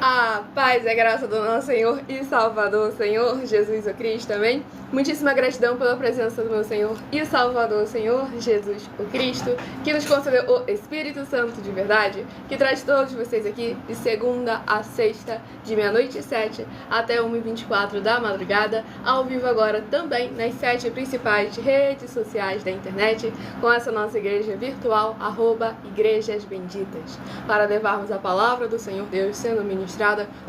A paz e a graça do nosso Senhor e Salvador, Senhor Jesus o Cristo, amém? Muitíssima gratidão pela presença do meu Senhor e Salvador, Senhor Jesus o Cristo, que nos concedeu o Espírito Santo de verdade, que traz todos vocês aqui de segunda a sexta, de meia-noite e 7 até 1h24 da madrugada, ao vivo agora também nas 7 principais redes sociais da internet, com essa nossa igreja virtual, @Igrejas Benditas, para levarmos a palavra do Senhor Deus sendo ministrada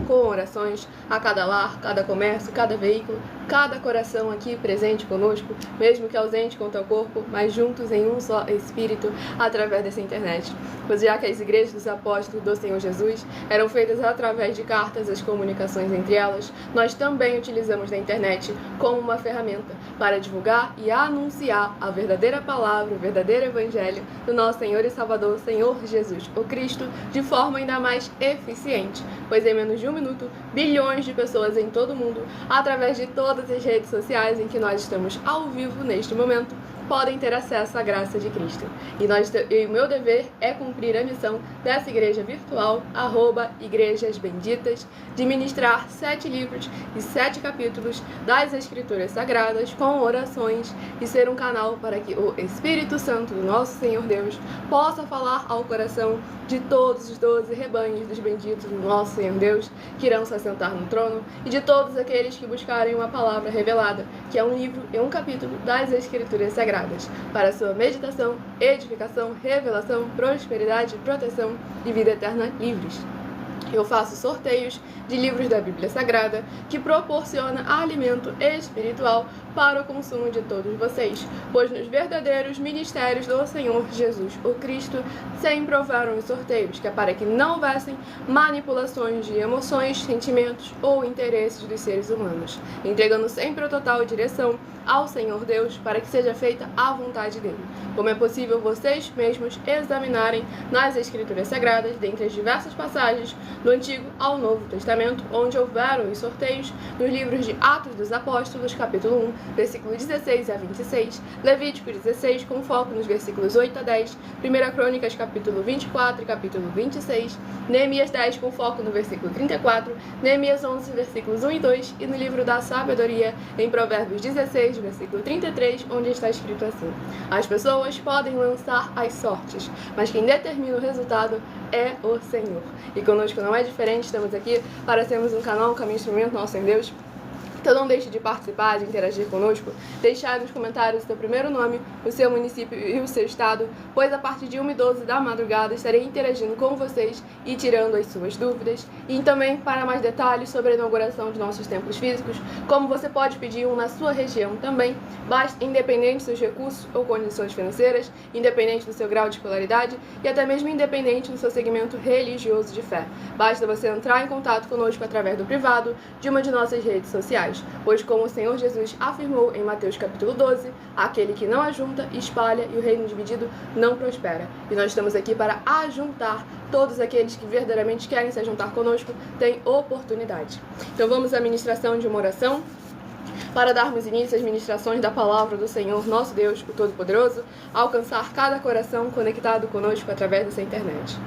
com orações a cada lar, cada comércio, cada veículo, cada coração aqui presente conosco, mesmo que ausente quanto ao corpo, mas juntos em um só Espírito, através dessa internet. Pois já que as igrejas dos apóstolos do Senhor Jesus eram feitas através de cartas, as comunicações entre elas, nós também utilizamos da internet como uma ferramenta para divulgar e anunciar a verdadeira palavra, o verdadeiro evangelho do nosso Senhor e Salvador, Senhor Jesus, o Cristo, de forma ainda mais eficiente, pois em menos de um minuto, bilhões de pessoas em todo o mundo, através de todas as redes sociais em que nós estamos ao vivo neste momento, podem ter acesso à graça de Cristo. E o meu dever é cumprir a missão dessa igreja virtual, @Igrejas Benditas, de ministrar 7 livros e 7 capítulos das Escrituras Sagradas com orações e ser um canal para que o Espírito Santo do nosso Senhor Deus possa falar ao coração de todos os 12 rebanhos dos benditos do nosso Senhor Deus que irão se assentar no trono e de todos aqueles que buscarem uma palavra revelada, que é um livro e um capítulo das Escrituras Sagradas, para sua meditação, edificação, revelação, prosperidade, proteção e vida eterna livres. Eu faço sorteios de livros da Bíblia Sagrada que proporciona alimento espiritual para o consumo de todos vocês, pois nos verdadeiros ministérios do Senhor Jesus o Cristo sempre houveram os sorteios, que é para que não houvessem manipulações de emoções, sentimentos ou interesses dos seres humanos, entregando sempre a total direção ao Senhor Deus para que seja feita a vontade dele. Como é possível vocês mesmos examinarem nas Escrituras Sagradas, dentre as diversas passagens do Antigo ao Novo Testamento, onde houveram os sorteios nos livros de Atos dos Apóstolos, capítulo 1, versículo 16 a 26, Levítico 16, com foco nos versículos 8 a 10, 1 Crônicas, capítulo 24 e capítulo 26, Neemias 10, com foco no versículo 34, Neemias 11, versículos 1 e 2, e no livro da Sabedoria, em Provérbios 16, versículo 33, onde está escrito assim: as pessoas podem lançar as sortes, mas quem determina o resultado é o Senhor. E conosco não é diferente, estamos aqui para sermos um canal, um caminho, instrumento nosso em Deus. Então não deixe de participar, de interagir conosco, deixar nos comentários o seu primeiro nome, o seu município e o seu estado, pois a partir de 1h12 da madrugada estarei interagindo com vocês e tirando as suas dúvidas. E também para mais detalhes sobre a inauguração de nossos templos físicos, como você pode pedir um na sua região também, basta, independente dos seus recursos ou condições financeiras, independente do seu grau de escolaridade e até mesmo independente do seu segmento religioso de fé. Basta você entrar em contato conosco através do privado de uma de nossas redes sociais, pois como o Senhor Jesus afirmou em Mateus capítulo 12, aquele que não ajunta, espalha e o reino dividido não prospera. E nós estamos aqui para ajuntar todos aqueles que verdadeiramente querem se ajuntar conosco, têm oportunidade. Então vamos à ministração de uma oração, para darmos início às ministrações da palavra do Senhor, nosso Deus, o Todo-Poderoso, alcançar cada coração conectado conosco através dessa internet.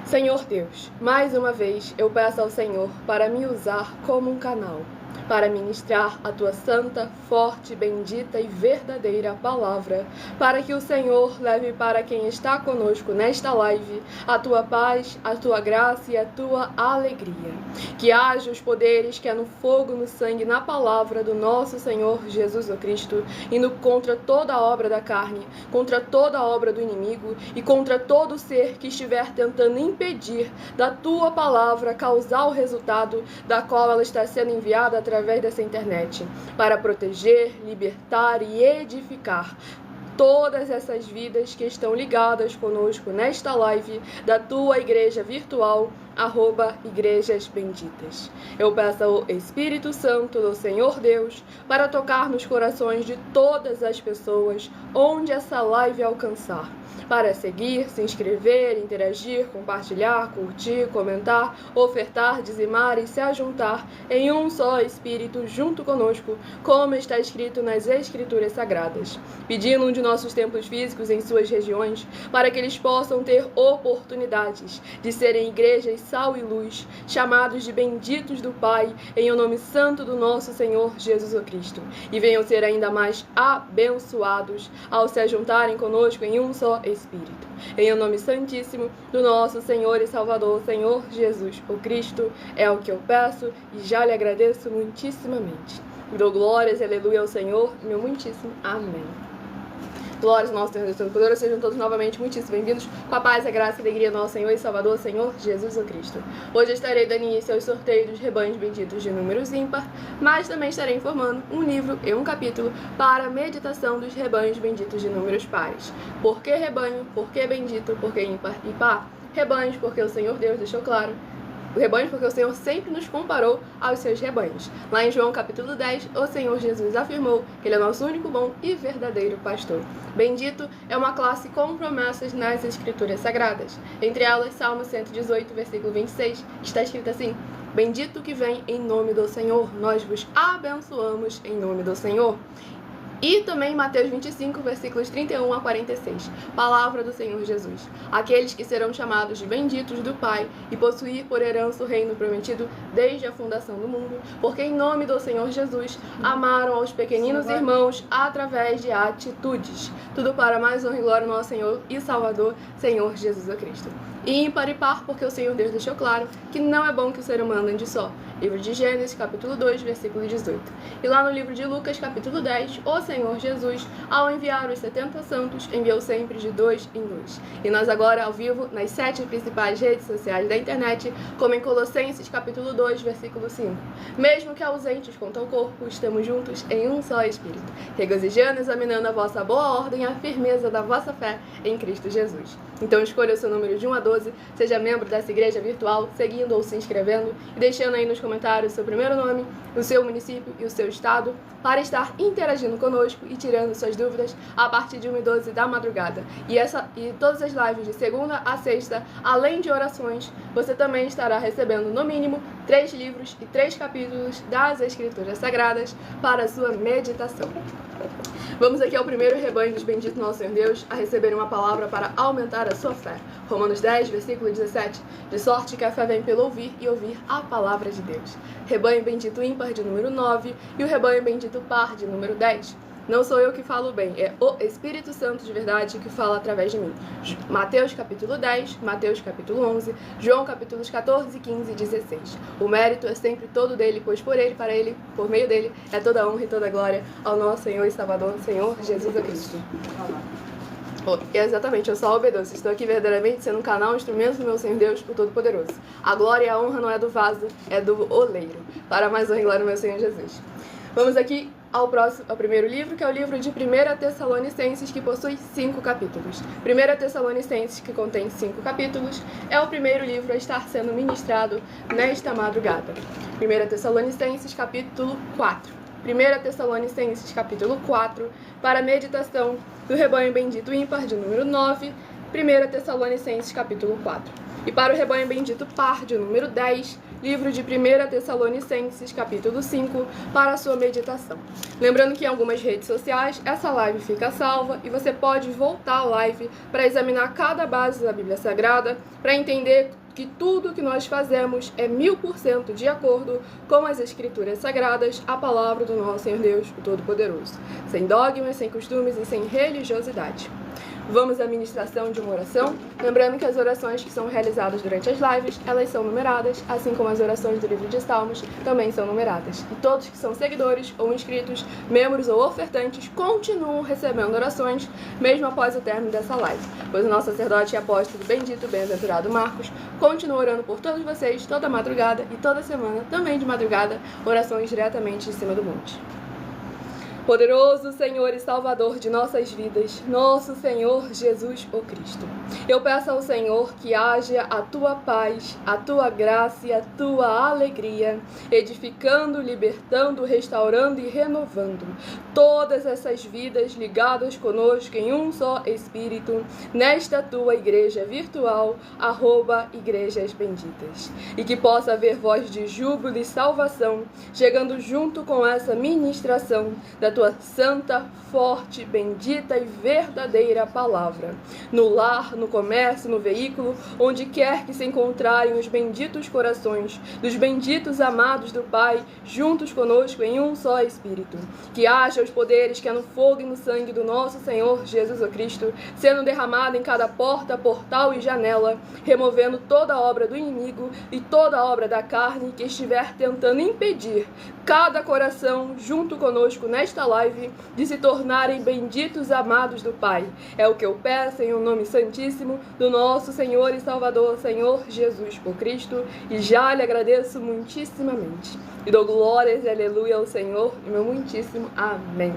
Senhor Deus, mais uma vez eu peço ao Senhor para me usar como um canal, para ministrar a tua santa, forte, bendita e verdadeira palavra, para que o Senhor leve para quem está conosco nesta live a tua paz, a tua graça e a tua alegria. Que haja os poderes que é no fogo, no sangue, na palavra do nosso Senhor Jesus o Cristo, indo contra toda a obra da carne, contra toda a obra do inimigo e contra todo ser que estiver tentando impedir da tua palavra causar o resultado da qual ela está sendo enviada através dessa internet, para proteger, libertar e edificar todas essas vidas que estão ligadas conosco nesta live da tua igreja virtual, @Igrejas Benditas. Eu peço ao Espírito Santo do Senhor Deus para tocar nos corações de todas as pessoas onde essa live alcançar, para seguir, se inscrever, interagir, compartilhar, curtir, comentar, ofertar, dizimar e se ajuntar em um só Espírito junto conosco, como está escrito nas Escrituras Sagradas, pedindo um de nossos templos físicos em suas regiões, para que eles possam ter oportunidades de serem igrejas sal e luz, chamados de benditos do Pai, em o nome santo do nosso Senhor Jesus Cristo, e venham ser ainda mais abençoados ao se juntarem conosco em um só Espírito. Em o nome santíssimo do nosso Senhor e Salvador, Senhor Jesus o Cristo, é o que eu peço e já lhe agradeço muitíssimamente. Dou glórias e aleluia ao Senhor, meu muitíssimo amém. Glórias ao nosso Deus Todo-Poderoso, sejam todos novamente muitíssimo bem-vindos, com a paz, a graça e a alegria do nosso Senhor e Salvador, Senhor Jesus o Cristo. Hoje eu estarei dando início aos sorteios dos rebanhos benditos de números ímpar, mas também estarei informando um livro e um capítulo para a meditação dos rebanhos benditos de números pares. Por que rebanho? Por que bendito? Por que ímpar e par? Rebanhos, porque o Senhor Deus deixou claro. Rebanhos, porque o Senhor sempre nos comparou aos seus rebanhos. Lá em João capítulo 10, o Senhor Jesus afirmou que Ele é nosso único bom e verdadeiro pastor. Bendito é uma classe com promessas nas Escrituras Sagradas. Entre elas, Salmo 118, versículo 26, está escrito assim: Bendito que vem em nome do Senhor, nós vos abençoamos em nome do Senhor. E também Mateus 25, versículos 31 a 46, palavra do Senhor Jesus. Aqueles que serão chamados de benditos do Pai e possuir por herança o reino prometido desde a fundação do mundo, porque em nome do Senhor Jesus amaram aos pequeninos irmãos através de atitudes. Tudo para mais honra e glória ao nosso Senhor e Salvador, Senhor Jesus Cristo. E ímpar e par, porque o Senhor Deus deixou claro que não é bom que o ser humano ande só. Livro de Gênesis, capítulo 2, versículo 18. E lá no livro de Lucas, capítulo 10, o Senhor Jesus, ao enviar os 70 santos, enviou sempre de 2 em 2. E nós agora, ao vivo, nas 7 principais redes sociais da internet, como em Colossenses, capítulo 2, versículo 5. Mesmo que ausentes quanto ao corpo, estamos juntos em um só Espírito, regozijando e examinando a vossa boa ordem e a firmeza da vossa fé em Cristo Jesus. Então escolha o seu número de 1 a 12, seja membro dessa igreja virtual, seguindo ou se inscrevendo e deixando aí nos comentários o seu primeiro nome, o seu município e o seu estado, para estar interagindo conosco e tirando suas dúvidas a partir de 1 e 12 da madrugada. E todas as lives de segunda a sexta, além de orações, você também estará recebendo no mínimo 3 livros e 3 capítulos das Escrituras Sagradas para a sua meditação. Vamos aqui ao primeiro rebanho dos benditos nosso Senhor Deus a receber uma palavra para aumentar a sua fé. Romanos 10, versículo 17. De sorte que a fé vem pelo ouvir e ouvir a palavra de Deus. Rebanho bendito ímpar de número 9 e o rebanho bendito par de número 10. Não sou eu que falo bem, é o Espírito Santo de verdade que fala através de mim. Mateus capítulo 10, Mateus capítulo 11, João capítulos 14, 15 e 16. O mérito é sempre todo dele, pois por ele, para ele, por meio dele, é toda a honra e toda a glória ao nosso Senhor e Salvador, Senhor Jesus Cristo. Exatamente, eu só obedeço. Estou aqui verdadeiramente sendo um canal, um instrumento do meu Senhor Deus, o Todo-Poderoso. A glória e a honra não é do vaso, é do oleiro. Para mais honra e glória, meu Senhor Jesus. Vamos aqui ao primeiro livro, que é o livro de 1 Tessalonicenses, que possui 5 capítulos. 1 Tessalonicenses, que contém 5 capítulos, é o primeiro livro a estar sendo ministrado nesta madrugada. 1 Tessalonicenses, capítulo 4. 1 Tessalonicenses, capítulo 4, para a meditação do rebanho bendito ímpar de número 9, 1 Tessalonicenses, capítulo 4. E para o rebanho bendito par de número 10, livro de 1 Tessalonicenses, capítulo 5, para a sua meditação. Lembrando que em algumas redes sociais essa live fica salva e você pode voltar à live para examinar cada base da Bíblia Sagrada, para entender que tudo que nós fazemos é 1000% de acordo com as Escrituras Sagradas, a palavra do nosso Senhor Deus, o Todo-Poderoso, sem dogmas, sem costumes e sem religiosidade. Vamos à ministração de uma oração, lembrando que as orações que são realizadas durante as lives, elas são numeradas, assim como as orações do livro de Salmos também são numeradas. E todos que são seguidores ou inscritos, membros ou ofertantes, continuam recebendo orações, mesmo após o término dessa live, pois o nosso sacerdote e apóstolo bendito, bem-aventurado Marcos, continua orando por todos vocês toda madrugada e toda semana, também de madrugada, orações diretamente de cima do monte. Poderoso Senhor e Salvador de nossas vidas, nosso Senhor Jesus o Cristo. Eu peço ao Senhor que haja a Tua paz, a Tua graça e a Tua alegria, edificando, libertando, restaurando e renovando todas essas vidas ligadas conosco em um só Espírito, nesta Tua igreja virtual, @Igrejas Benditas. E que possa haver voz de júbilo e salvação, chegando junto com essa ministração da tua santa, forte, bendita e verdadeira palavra. No lar, no comércio, no veículo, onde quer que se encontrarem os benditos corações dos benditos amados do Pai, juntos conosco em um só Espírito. Que haja os poderes que é no fogo e no sangue do nosso Senhor Jesus Cristo, sendo derramado em cada porta, portal e janela, removendo toda obra do inimigo e toda obra da carne que estiver tentando impedir cada coração junto conosco nesta live de se tornarem benditos amados do Pai. É o que eu peço em um nome santíssimo do nosso Senhor e Salvador, Senhor Jesus por Cristo, e já lhe agradeço muitíssimamente. E dou glórias e aleluia ao Senhor e meu muitíssimo amém.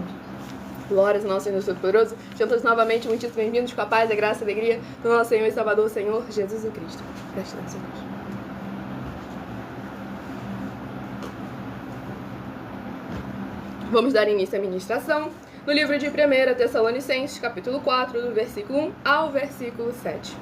Glórias ao nosso Senhor Todo-Poderoso. Juntos novamente, muitíssimo bem-vindos com a paz, a graça e a alegria do nosso Senhor e Salvador, Senhor Jesus Cristo. Preste atenção, Senhor. Vamos dar início à ministração no livro de 1 Tessalonicenses, capítulo 4, do versículo 1 ao versículo 7.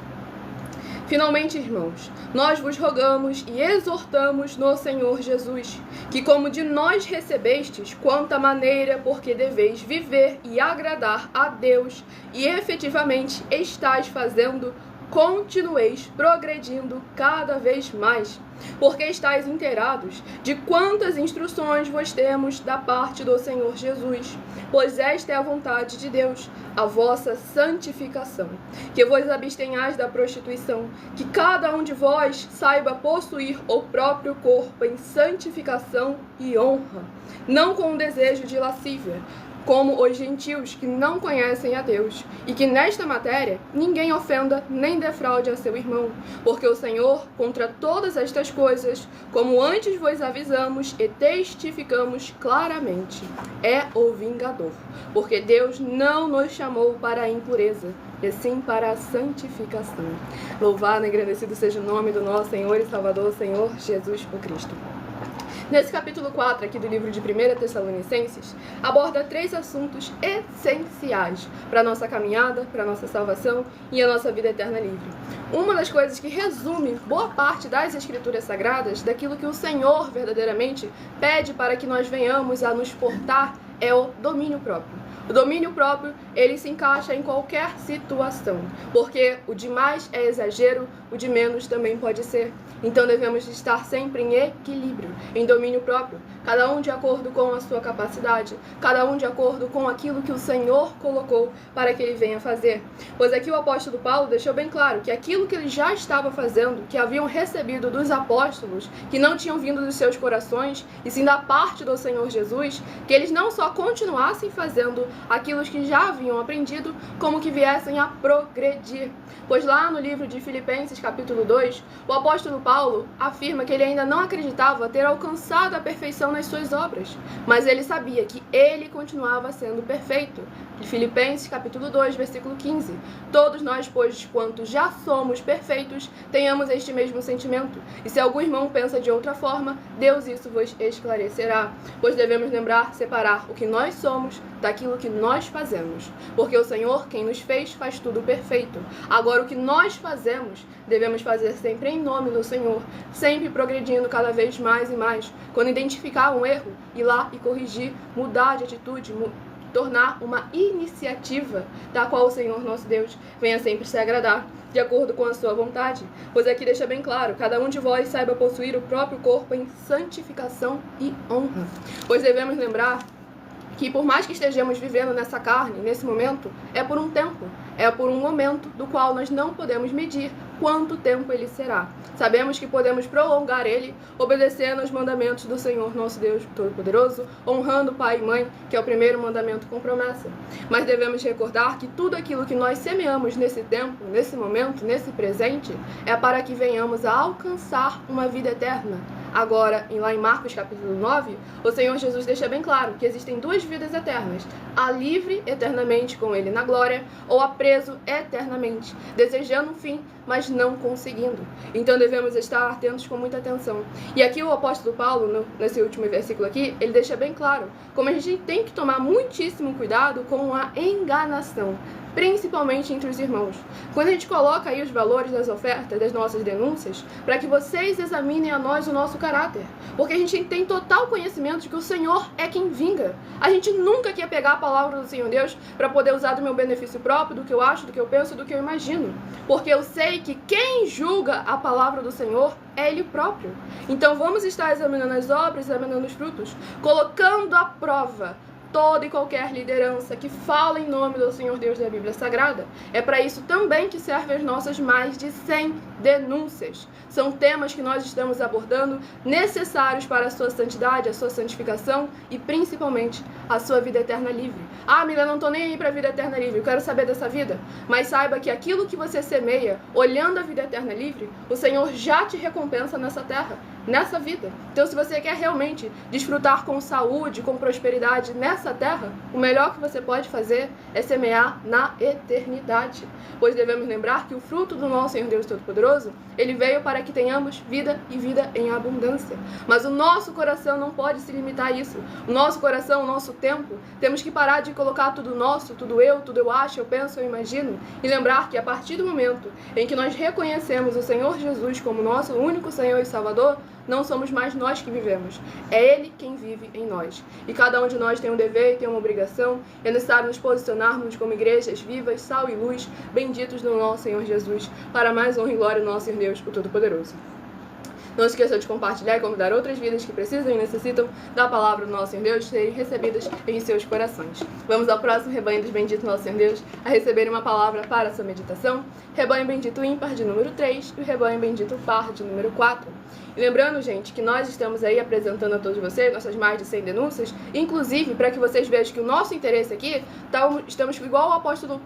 Finalmente, irmãos, nós vos rogamos e exortamos no Senhor Jesus, que como de nós recebestes, quanta maneira porque deveis viver e agradar a Deus, e efetivamente estáis fazendo, continueis progredindo cada vez mais, porque estáis inteirados de quantas instruções vos temos da parte do Senhor Jesus, pois esta é a vontade de Deus, a vossa santificação, que vos abstenhais da prostituição, que cada um de vós saiba possuir o próprio corpo em santificação e honra, não com o desejo de lascívia, como os gentios que não conhecem a Deus, e que nesta matéria ninguém ofenda nem defraude a seu irmão, porque o Senhor, contra todas estas coisas, como antes vos avisamos e testificamos claramente, é o vingador, porque Deus não nos chamou para a impureza, e sim para a santificação. Louvado e agradecido seja o nome do nosso Senhor e Salvador, Senhor Jesus o Cristo. Nesse capítulo 4 aqui do livro de 1 Tessalonicenses, aborda 3 assuntos essenciais para a nossa caminhada, para a nossa salvação e a nossa vida eterna livre. Uma das coisas que resume boa parte das Escrituras Sagradas, daquilo que o Senhor verdadeiramente pede para que nós venhamos a nos portar, é o domínio próprio. O domínio próprio, ele se encaixa em qualquer situação, porque o de mais é exagero, o de menos também pode ser. Então devemos estar sempre em equilíbrio, em domínio próprio, cada um de acordo com a sua capacidade, cada um de acordo com aquilo que o Senhor colocou para que ele venha fazer. Pois aqui o apóstolo Paulo deixou bem claro que aquilo que ele já estava fazendo, que haviam recebido dos apóstolos, que não tinham vindo dos seus corações, e sim da parte do Senhor Jesus, que eles não só continuassem fazendo aquilo que já haviam aprendido, como que viessem a progredir. Pois lá no livro de Filipenses, capítulo 2, o apóstolo Paulo afirma que ele ainda não acreditava ter alcançado a perfeição nas suas obras, mas ele sabia que ele continuava sendo perfeito. Filipenses, capítulo 2, versículo 15. Todos nós, pois, quanto já somos perfeitos, tenhamos este mesmo sentimento. E se algum irmão pensa de outra forma, Deus isso vos esclarecerá. Pois devemos lembrar, separar o que nós somos daquilo que nós fazemos. Porque o Senhor, quem nos fez, faz tudo perfeito. Agora, o que nós fazemos, devemos fazer sempre em nome do Senhor, sempre progredindo cada vez mais e mais. Quando identificar um erro, ir lá e corrigir, mudar de atitude, tornar uma iniciativa da qual o Senhor nosso Deus venha sempre se agradar, de acordo com a sua vontade. Pois aqui deixa bem claro, cada um de vós saiba possuir o próprio corpo em santificação e honra. Pois devemos lembrar que por mais que estejamos vivendo nessa carne, nesse momento, é por um tempo, é por um momento do qual nós não podemos medir quanto tempo ele será. Sabemos que podemos prolongar ele, obedecendo aos mandamentos do Senhor nosso Deus Todo-Poderoso, honrando pai e mãe, que é o primeiro mandamento com promessa. Mas devemos recordar que tudo aquilo que nós semeamos nesse tempo, nesse momento, nesse presente, é para que venhamos a alcançar uma vida eterna. Agora, lá em Marcos capítulo 9, o Senhor Jesus deixa bem claro que existem 2 vidas eternas: a livre eternamente com ele na glória, ou a preso eternamente, desejando um fim, mas mas não conseguindo. Então devemos estar atentos com muita atenção. E aqui o apóstolo Paulo, nesse último versículo aqui, ele deixa bem claro como a gente tem que tomar muitíssimo cuidado com a enganação, principalmente entre os irmãos. Quando a gente coloca aí os valores das ofertas, das nossas denúncias, para que vocês examinem a nós o nosso caráter, porque a gente tem total conhecimento de que o Senhor é quem vinga. A gente nunca quer pegar a palavra do Senhor Deus para poder usar do meu benefício próprio, do que eu acho, do que eu penso, do que eu imagino, porque eu sei que quem julga a palavra do Senhor é Ele próprio. Então vamos estar examinando as obras, examinando os frutos, colocando à prova toda e qualquer liderança que fala em nome do Senhor Deus da Bíblia Sagrada. É para isso também que servem as nossas mais de 100 denúncias. São temas que nós estamos abordando, necessários para a sua santidade, a sua santificação e principalmente a sua vida eterna livre. Ah, Mila, não estou nem aí para a vida eterna livre, eu quero saber dessa vida. Mas saiba que aquilo que você semeia, olhando a vida eterna livre, o Senhor já te recompensa nessa terra, nessa vida. Então, se você quer realmente desfrutar com saúde, com prosperidade nessa terra, o melhor que você pode fazer é semear na eternidade. Pois devemos lembrar que o fruto do nosso Senhor Deus Todo-Poderoso, ele veio para que tenhamos vida e vida em abundância. Mas o nosso coração não pode se limitar a isso. O nosso coração, o nosso tempo, temos que parar de colocar tudo nosso, tudo eu acho, eu penso, eu imagino, e lembrar que a partir do momento em que nós reconhecemos o Senhor Jesus como nosso único Senhor e Salvador, não somos mais nós que vivemos, é Ele quem vive em nós. E cada um de nós tem um dever e tem uma obrigação, é necessário nos posicionarmos como igrejas vivas, sal e luz, benditos do nosso Senhor Jesus, para mais honra e glória do nosso Senhor Deus, o Todo-Poderoso. Não se esqueça de compartilhar e convidar outras vidas que precisam e necessitam da palavra do nosso Senhor Deus serem recebidas em seus corações. Vamos ao próximo rebanho dos benditos do nosso Senhor Deus a receberem uma palavra para a sua meditação. Rebanho bendito ímpar de número 3 e o rebanho bendito par de número 4. E lembrando, gente, que nós estamos aí apresentando a todos vocês nossas mais de 100 denúncias, inclusive para que vocês vejam que o nosso interesse aqui, estamos igual o apóstolo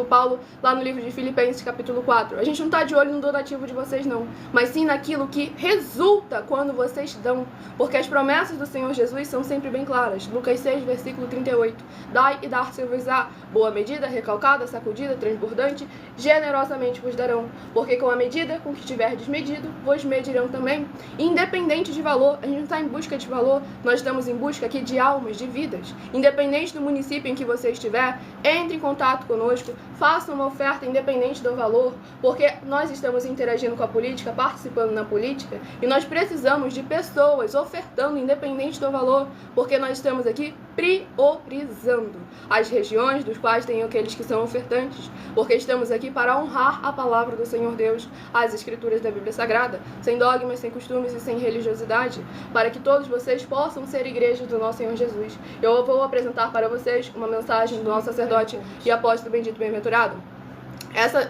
Paulo, lá no livro de Filipenses, capítulo 4. A gente não está de olho no donativo de vocês, não. Mas sim naquilo que resulta quando vocês dão. Porque as promessas do Senhor Jesus são sempre bem claras. Lucas 6, versículo 38. Dai e dar-se-vos-á. Boa medida, recalcada, sacudida, transbordante, generosamente vos darão. Porque com a medida com que tiverdes medido, vos medirão também. Independente de valor, a gente não está em busca de valor, nós estamos em busca aqui de almas, de vidas. Independente do município em que você estiver, entre em contato conosco. Faça uma oferta independente do valor, porque nós estamos interagindo com a política, participando na política, e nós precisamos de pessoas ofertando independente do valor, porque nós estamos aqui priorizando as regiões dos quais tem aqueles que são ofertantes, porque estamos aqui para honrar a palavra do Senhor Deus, as escrituras da Bíblia Sagrada, sem dogmas, sem costumes e sem religiosidade, para que todos vocês possam ser igrejas do nosso Senhor Jesus. Eu vou apresentar para vocês uma mensagem do nosso sacerdote e apóstolo bendito bem-aventurado.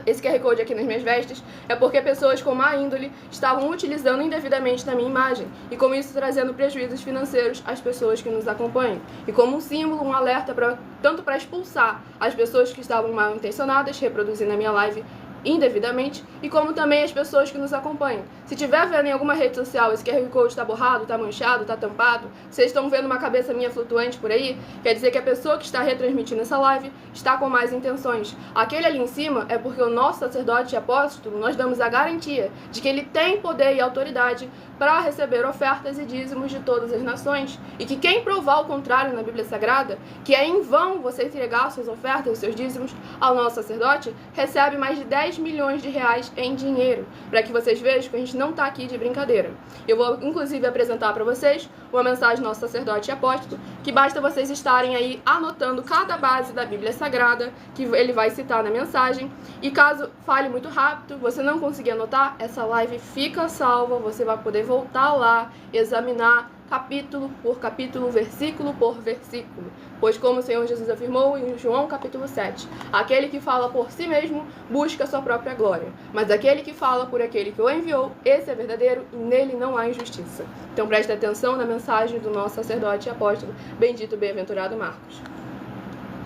Esse QR Code aqui nas minhas vestes é porque pessoas com má índole estavam utilizando indevidamente da minha imagem e com isso trazendo prejuízos financeiros às pessoas que nos acompanham. E como um símbolo, um alerta tanto para expulsar as pessoas que estavam mal intencionadas, reproduzindo a minha live indevidamente, e como também as pessoas que nos acompanham. Se tiver vendo em alguma rede social esse QR Code está borrado, está manchado, está tampado, vocês estão vendo uma cabeça minha flutuante por aí, quer dizer que a pessoa que está retransmitindo essa live está com más intenções. Aquele ali em cima é porque o nosso sacerdote e apóstolo, nós damos a garantia de que ele tem poder e autoridade para receber ofertas e dízimos de todas as nações, e que quem provar o contrário na Bíblia Sagrada, que é em vão você entregar suas ofertas e seus dízimos ao nosso sacerdote, recebe mais de 10 milhões de reais em dinheiro, para que vocês vejam que a gente não está aqui de brincadeira. Eu vou inclusive apresentar para vocês uma mensagem do nosso sacerdote e apóstolo, que basta vocês estarem aí anotando cada base da Bíblia Sagrada que ele vai citar na mensagem, e caso fale muito rápido, você não conseguir anotar, essa live fica salva, você vai poder voltar lá, examinar capítulo por capítulo, versículo por versículo. Pois como o Senhor Jesus afirmou em João capítulo 7, aquele que fala por si mesmo busca sua própria glória, mas aquele que fala por aquele que o enviou, esse é verdadeiro e nele não há injustiça. Então preste atenção na mensagem do nosso sacerdote e apóstolo, bendito bem-aventurado Marcos.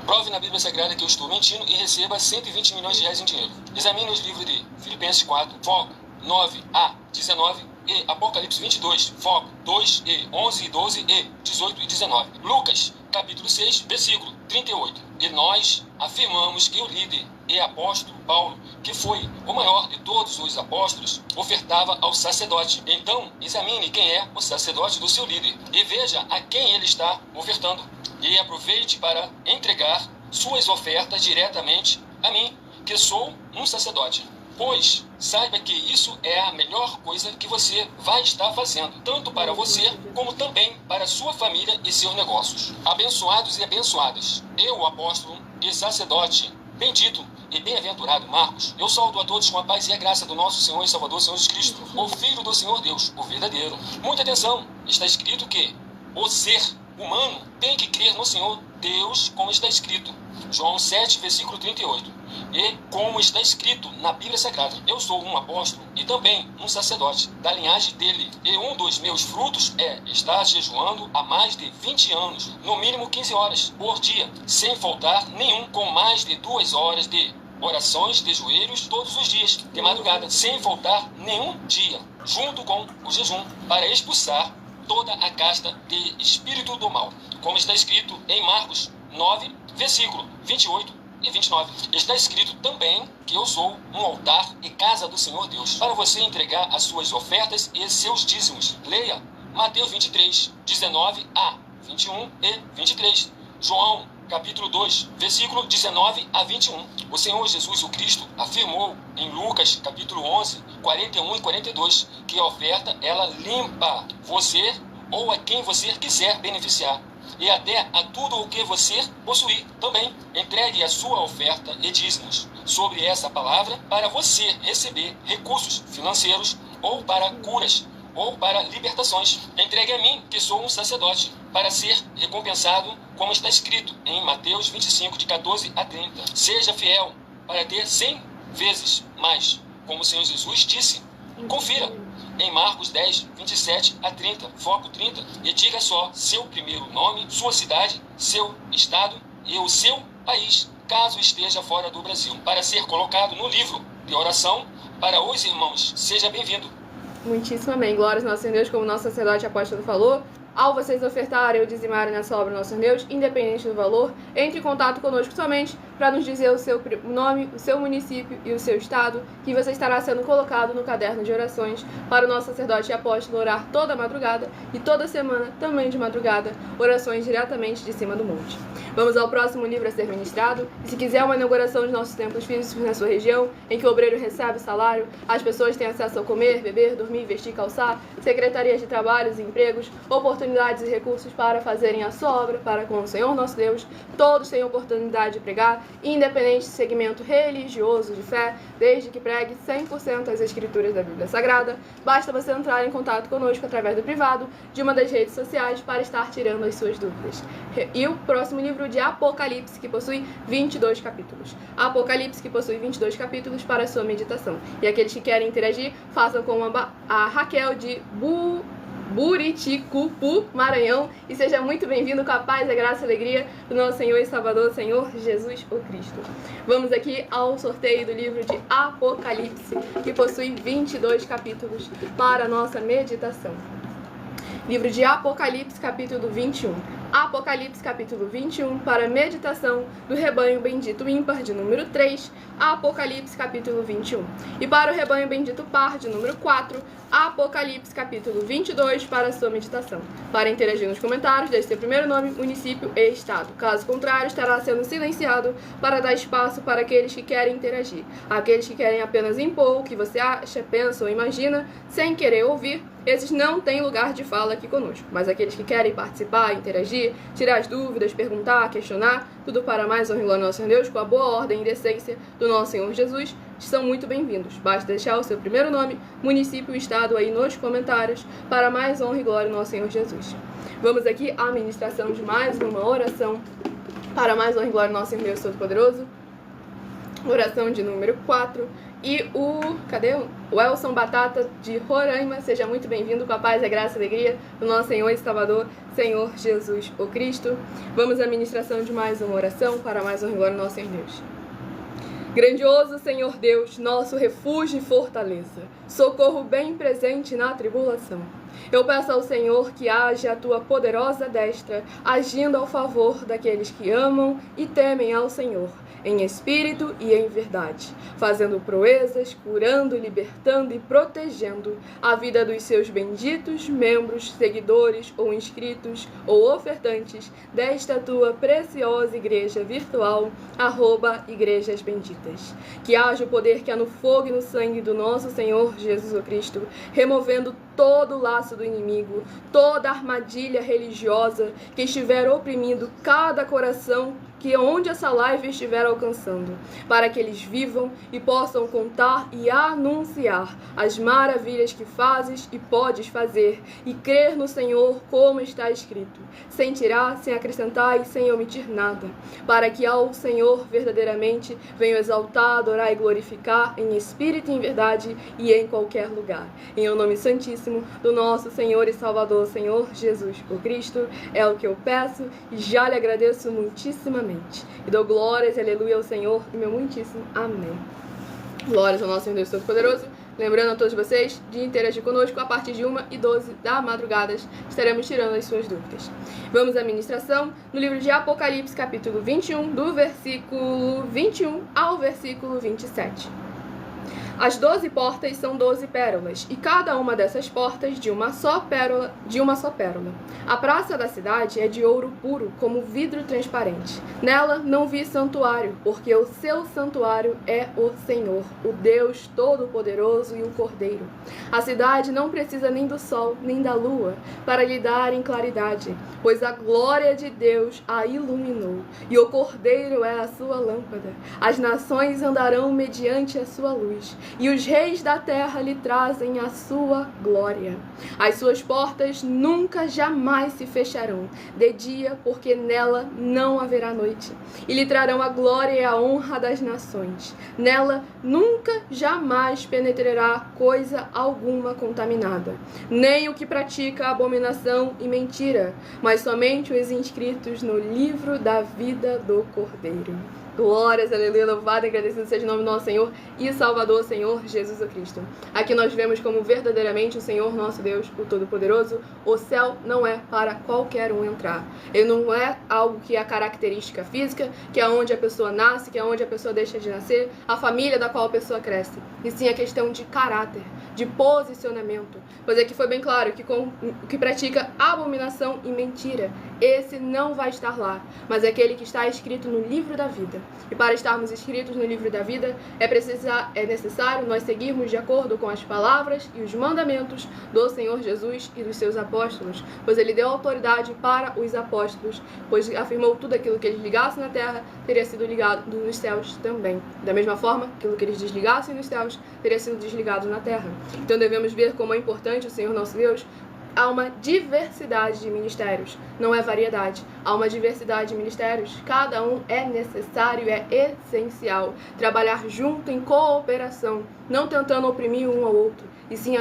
Prove na Bíblia Sagrada que eu estou mentindo e receba 120 milhões de reais em dinheiro. Examine os livros de Filipenses 4, foco 9 a 19 e Apocalipse 22, foco 2 e 11 e 12 e 18 e 19. Lucas capítulo 6, versículo 38. E nós afirmamos que o líder e apóstolo Paulo, que foi o maior de todos os apóstolos, ofertava ao sacerdote. Então, examine quem é o sacerdote do seu líder e veja a quem ele está ofertando. E aproveite para entregar suas ofertas diretamente a mim, que sou um sacerdote. Pois saiba que isso é a melhor coisa que você vai estar fazendo, tanto para você, como também para sua família e seus negócios. Abençoados e abençoadas, eu, apóstolo e sacerdote, bendito e bem-aventurado Marcos, eu saúdo a todos com a paz e a graça do nosso Senhor e Salvador, Senhor Jesus Cristo, o Filho do Senhor Deus, o verdadeiro. Muita atenção, está escrito que o ser humano tem que crer no Senhor Deus, como está escrito. João 7, versículo 38. E como está escrito na Bíblia Sagrada, eu sou um apóstolo e também um sacerdote da linhagem dele. E um dos meus frutos é estar jejuando há mais de 20 anos, no mínimo 15 horas por dia, sem faltar nenhum, com mais de 2 horas de orações de joelhos todos os dias, de madrugada, sem faltar nenhum dia, junto com o jejum, para expulsar toda a casta de espírito do mal, como está escrito em Marcos 9, versículo 28 e 29. Está escrito também que eu sou um altar e casa do Senhor Deus, para você entregar as suas ofertas e seus dízimos. Leia Mateus 23, 19 a 21 e 23. João, capítulo 2, versículo 19 a 21. O Senhor Jesus, o Cristo, afirmou em Lucas, capítulo 11, 41 e 42, que a oferta, ela limpa você ou a quem você quiser beneficiar, e até a tudo o que você possuir também. Entregue a sua oferta e dízimos sobre essa palavra para você receber recursos financeiros, ou para curas, ou para libertações. Entregue a mim, que sou um sacerdote, para ser recompensado, como está escrito em Mateus 25, de 14 a 30. Seja fiel para ter 100 vezes mais, como o Senhor Jesus disse. Confira em Marcos 10, 27 a 30, foco 30, e diga só seu primeiro nome, sua cidade, seu estado e o seu país, caso esteja fora do Brasil, para ser colocado no livro de oração para os irmãos. Seja bem-vindo. Muitíssimo amém. Glórias ao nosso Senhor Deus, como o nosso sacerdote apóstolo falou. Ao vocês ofertarem ou dizimarem nessa obra do nosso Deus, independente do valor, entre em contato conosco somente para nos dizer o seu nome, o seu município e o seu estado, que você estará sendo colocado no caderno de orações para o nosso sacerdote e apóstolo orar toda a madrugada e toda semana, também de madrugada, orações diretamente de cima do monte. Vamos ao próximo livro a ser ministrado, e se quiser uma inauguração de nossos templos físicos na sua região, em que o obreiro recebe salário, as pessoas têm acesso a comer, beber, dormir, vestir, calçar, secretarias de trabalhos e empregos, oportunidades e recursos para fazerem a sua obra para com o Senhor nosso Deus, todos têm oportunidade de pregar, independente de segmento religioso de fé, desde que pregue 100% as escrituras da Bíblia Sagrada. Basta você entrar em contato conosco através do privado de uma das redes sociais para estar tirando as suas dúvidas. E o próximo livro de Apocalipse, que possui 22 capítulos. Apocalipse, que possui 22 capítulos para a sua meditação. E aqueles que querem interagir, façam com a Raquel de Buriticupu, Maranhão, e seja muito bem-vindo com a paz, a graça e a alegria do nosso Senhor e Salvador, Senhor Jesus o Cristo. Vamos aqui ao sorteio do livro de Apocalipse, que possui 22 capítulos para a nossa meditação. Livro de Apocalipse, capítulo 21. Apocalipse, capítulo 21, para meditação do rebanho bendito ímpar, de número 3. Apocalipse, capítulo 21. E para o rebanho bendito par, de número 4. Apocalipse, capítulo 22, para a sua meditação. Para interagir nos comentários, deixe seu primeiro nome, município e estado. Caso contrário, estará sendo silenciado para dar espaço para aqueles que querem interagir. Aqueles que querem apenas impor o que você acha, pensa ou imagina, sem querer ouvir, esses não têm lugar de fala aqui conosco. Mas aqueles que querem participar, interagir, tirar as dúvidas, perguntar, questionar, tudo para mais honra e glória ao nosso Deus, com a boa ordem e decência do nosso Senhor Jesus, são muito bem-vindos. Basta deixar o seu primeiro nome, município e estado aí nos comentários, para mais honra e glória ao nosso Senhor Jesus. Vamos aqui à ministração de mais uma oração, para mais honra e glória ao nosso Senhor Deus Todo-Poderoso. Oração de número 4. E o Elson Batata, de Roraima, seja muito bem-vindo com a paz, a graça e a alegria do nosso Senhor e Salvador, Senhor Jesus o Cristo. Vamos à ministração de mais uma oração, para mais honra e glória ao nosso Senhor Deus. Grandioso Senhor Deus, nosso refúgio e fortaleza, socorro bem presente na tribulação. Eu peço ao Senhor que haja a tua poderosa destra, agindo ao favor daqueles que amam e temem ao Senhor, em espírito e em verdade, fazendo proezas, curando, libertando e protegendo a vida dos seus benditos membros, seguidores ou inscritos ou ofertantes desta tua preciosa igreja virtual, @Igrejas Benditas. Que haja o poder que há no fogo e no sangue do nosso Senhor Jesus Cristo, removendo todo o laço do inimigo, toda armadilha religiosa que estiver oprimindo cada coração que onde essa live estiver alcançando, para que eles vivam e possam contar e anunciar as maravilhas que fazes e podes fazer, e crer no Senhor como está escrito, sem tirar, sem acrescentar e sem omitir nada, para que ao Senhor verdadeiramente venham exaltar, adorar e glorificar em espírito e em verdade e em qualquer lugar. Em o nome santíssimo do nosso Senhor e Salvador, Senhor Jesus o Cristo, é o que eu peço e já lhe agradeço muitíssimamente. E dou glórias e aleluia ao Senhor e meu muitíssimo amém. Glórias ao nosso Senhor Deus Todo-Poderoso. Lembrando a todos vocês de interagir conosco a partir de 1h12 da madrugada. Estaremos tirando as suas dúvidas. Vamos à ministração no livro de Apocalipse, capítulo 21, do versículo 21 ao versículo 27. As 12 portas são 12 pérolas, e cada uma dessas portas de uma só pérola. A praça da cidade é de ouro puro, como vidro transparente. Nela não vi santuário, porque o seu santuário é o Senhor, o Deus Todo-Poderoso e o Cordeiro. A cidade não precisa nem do sol, nem da lua, para lhe darem claridade, pois a glória de Deus a iluminou, e o Cordeiro é a sua lâmpada. As nações andarão mediante a sua luz, e os reis da terra lhe trazem a sua glória. As suas portas nunca jamais se fecharão de dia, porque nela não haverá noite. E lhe trarão a glória e a honra das nações. Nela nunca jamais penetrará coisa alguma contaminada, nem o que pratica abominação e mentira, mas somente os inscritos no livro da vida do Cordeiro. Glórias, aleluia, louvado e agradecido seja o nome do nosso Senhor e Salvador, Senhor Jesus Cristo. Aqui nós vemos como verdadeiramente o Senhor nosso Deus, o Todo-Poderoso, o céu não é para qualquer um entrar. Ele não é algo que é característica física, que é onde a pessoa nasce, que é onde a pessoa deixa de nascer, a família da qual a pessoa cresce. E sim a questão de caráter, de posicionamento. Pois aqui foi bem claro que com o que pratica abominação e mentira, esse não vai estar lá, mas é aquele que está escrito no livro da vida. E para estarmos escritos no livro da vida, é necessário nós seguirmos de acordo com as palavras e os mandamentos do Senhor Jesus e dos seus apóstolos, pois ele deu autoridade para os apóstolos, pois afirmou tudo aquilo que eles ligassem na terra teria sido ligado nos céus também. Da mesma forma, aquilo que eles desligassem nos céus teria sido desligado na terra. Então devemos ver como é importante o Senhor nosso Deus. Há uma diversidade de ministérios, não é variedade. Há uma diversidade de ministérios, cada um é necessário, é essencial. Trabalhar junto em cooperação, não tentando oprimir um ao outro, e sim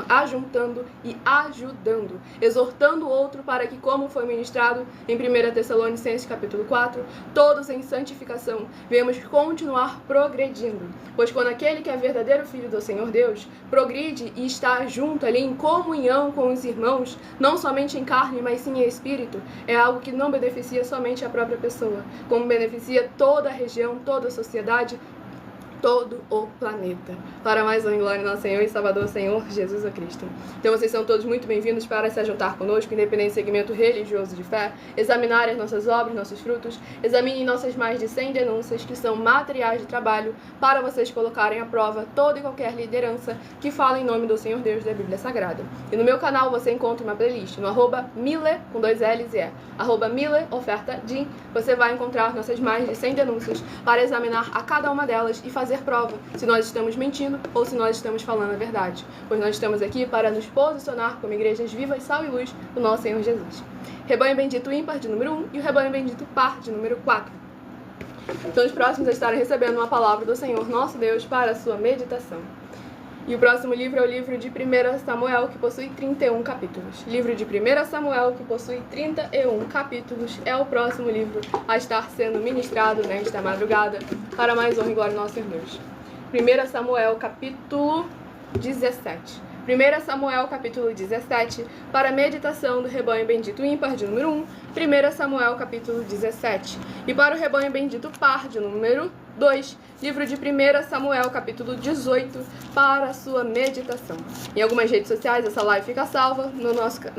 ajuntando e ajudando, exortando o outro para que, como foi ministrado em 1 Tessalonicenses capítulo 4, todos em santificação, venhamos continuar progredindo. Pois quando aquele que é verdadeiro filho do Senhor Deus progride e está junto ali em comunhão com os irmãos, não somente em carne, mas sim em espírito, é algo que não beneficia somente a própria pessoa, como beneficia toda a região, toda a sociedade, todo o planeta. Para mais uma glória no nosso Senhor e Salvador, Senhor Jesus Cristo. Então vocês são todos muito bem-vindos para se juntar conosco, independente do segmento religioso de fé, examinarem as nossas obras, nossos frutos, examinem nossas mais de 100 denúncias, que são materiais de trabalho, para vocês colocarem à prova toda e qualquer liderança que fala em nome do Senhor Deus da Bíblia Sagrada. E no meu canal você encontra uma playlist no @Mile, com 2 L's e @Mile Oferta Din. Você vai encontrar nossas mais de 100 denúncias para examinar a cada uma delas e fazer prova se nós estamos mentindo ou se nós estamos falando a verdade, pois nós estamos aqui para nos posicionar como igrejas vivas, sal e luz do nosso Senhor Jesus. Rebanho bendito ímpar de número 1 e o rebanho bendito par de número 4. Então os próximos a estarem recebendo uma palavra do Senhor nosso Deus para a sua meditação. E o próximo livro é o livro de 1 Samuel, que possui 31 capítulos. Livro de 1 Samuel, que possui 31 capítulos, é o próximo livro a estar sendo ministrado nesta madrugada, para mais honra e glória do nosso Deus. 1 Samuel, capítulo 17. 1 Samuel, capítulo 17, para a meditação do rebanho bendito ímpar, de número 1. 1 Samuel, capítulo 17. E para o rebanho bendito par, de número 2. Livro de 1 Samuel, capítulo 18, para a sua meditação. Em algumas redes sociais, essa live fica salva na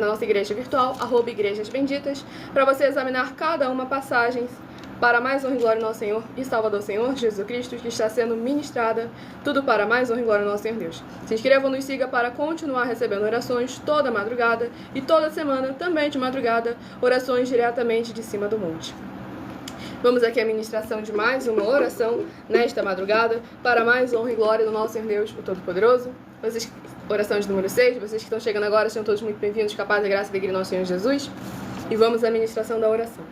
nossa igreja virtual, @igrejasbenditas, para você examinar cada uma passagens para mais honra e glória do nosso Senhor e Salvador Senhor Jesus Cristo, que está sendo ministrada, tudo para mais honra e glória do nosso Senhor Deus. Se inscreva, nos siga para continuar recebendo orações toda madrugada e toda semana, também de madrugada, orações diretamente de cima do monte. Vamos aqui à ministração de mais uma oração nesta madrugada, para mais honra e glória do nosso Senhor Deus, o Todo-Poderoso. Oração de número 6, vocês que estão chegando agora, sejam todos muito bem-vindos, capaz da graça e alegria do nosso Senhor Jesus. E vamos à ministração da oração.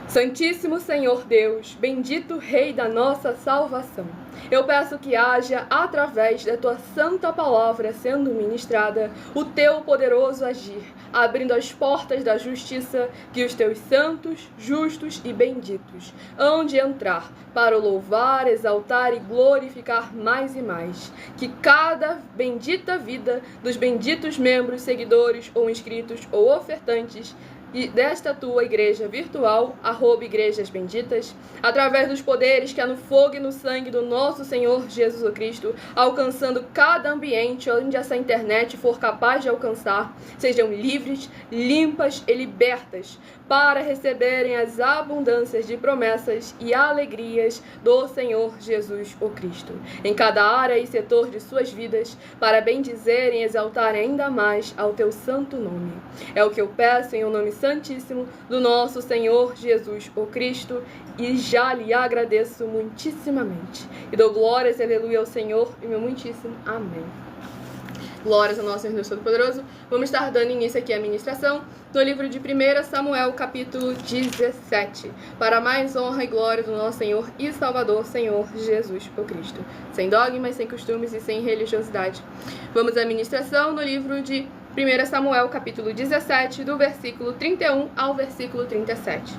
Santíssimo Senhor Deus, bendito Rei da nossa salvação, eu peço que haja, através da Tua santa palavra sendo ministrada, o Teu poderoso agir, abrindo as portas da justiça que os Teus santos, justos e benditos hão de entrar para o louvar, exaltar e glorificar mais e mais. Que cada bendita vida dos benditos membros, seguidores ou inscritos ou ofertantes e desta tua igreja virtual, @igrejas benditas, através dos poderes que há no fogo e no sangue do nosso Senhor Jesus Cristo, alcançando cada ambiente onde essa internet for capaz de alcançar, sejam livres, limpas e libertas, para receberem as abundâncias de promessas e alegrias do Senhor Jesus o Cristo, em cada área e setor de suas vidas, para bendizerem e exaltarem ainda mais ao teu santo nome. É o que eu peço em o nome santíssimo do nosso Senhor Jesus o Cristo, e já lhe agradeço muitíssimamente. E dou glórias e aleluia ao Senhor, e meu muitíssimo amém. Glórias ao nosso Senhor Deus Todo-Poderoso. Vamos estar dando início aqui à ministração no livro de 1 Samuel, capítulo 17, para mais honra e glória do nosso Senhor e Salvador, Senhor Jesus o Cristo, sem dogmas, sem costumes e sem religiosidade. Vamos à ministração no livro de 1 Samuel, capítulo 17, do versículo 31 ao versículo 37.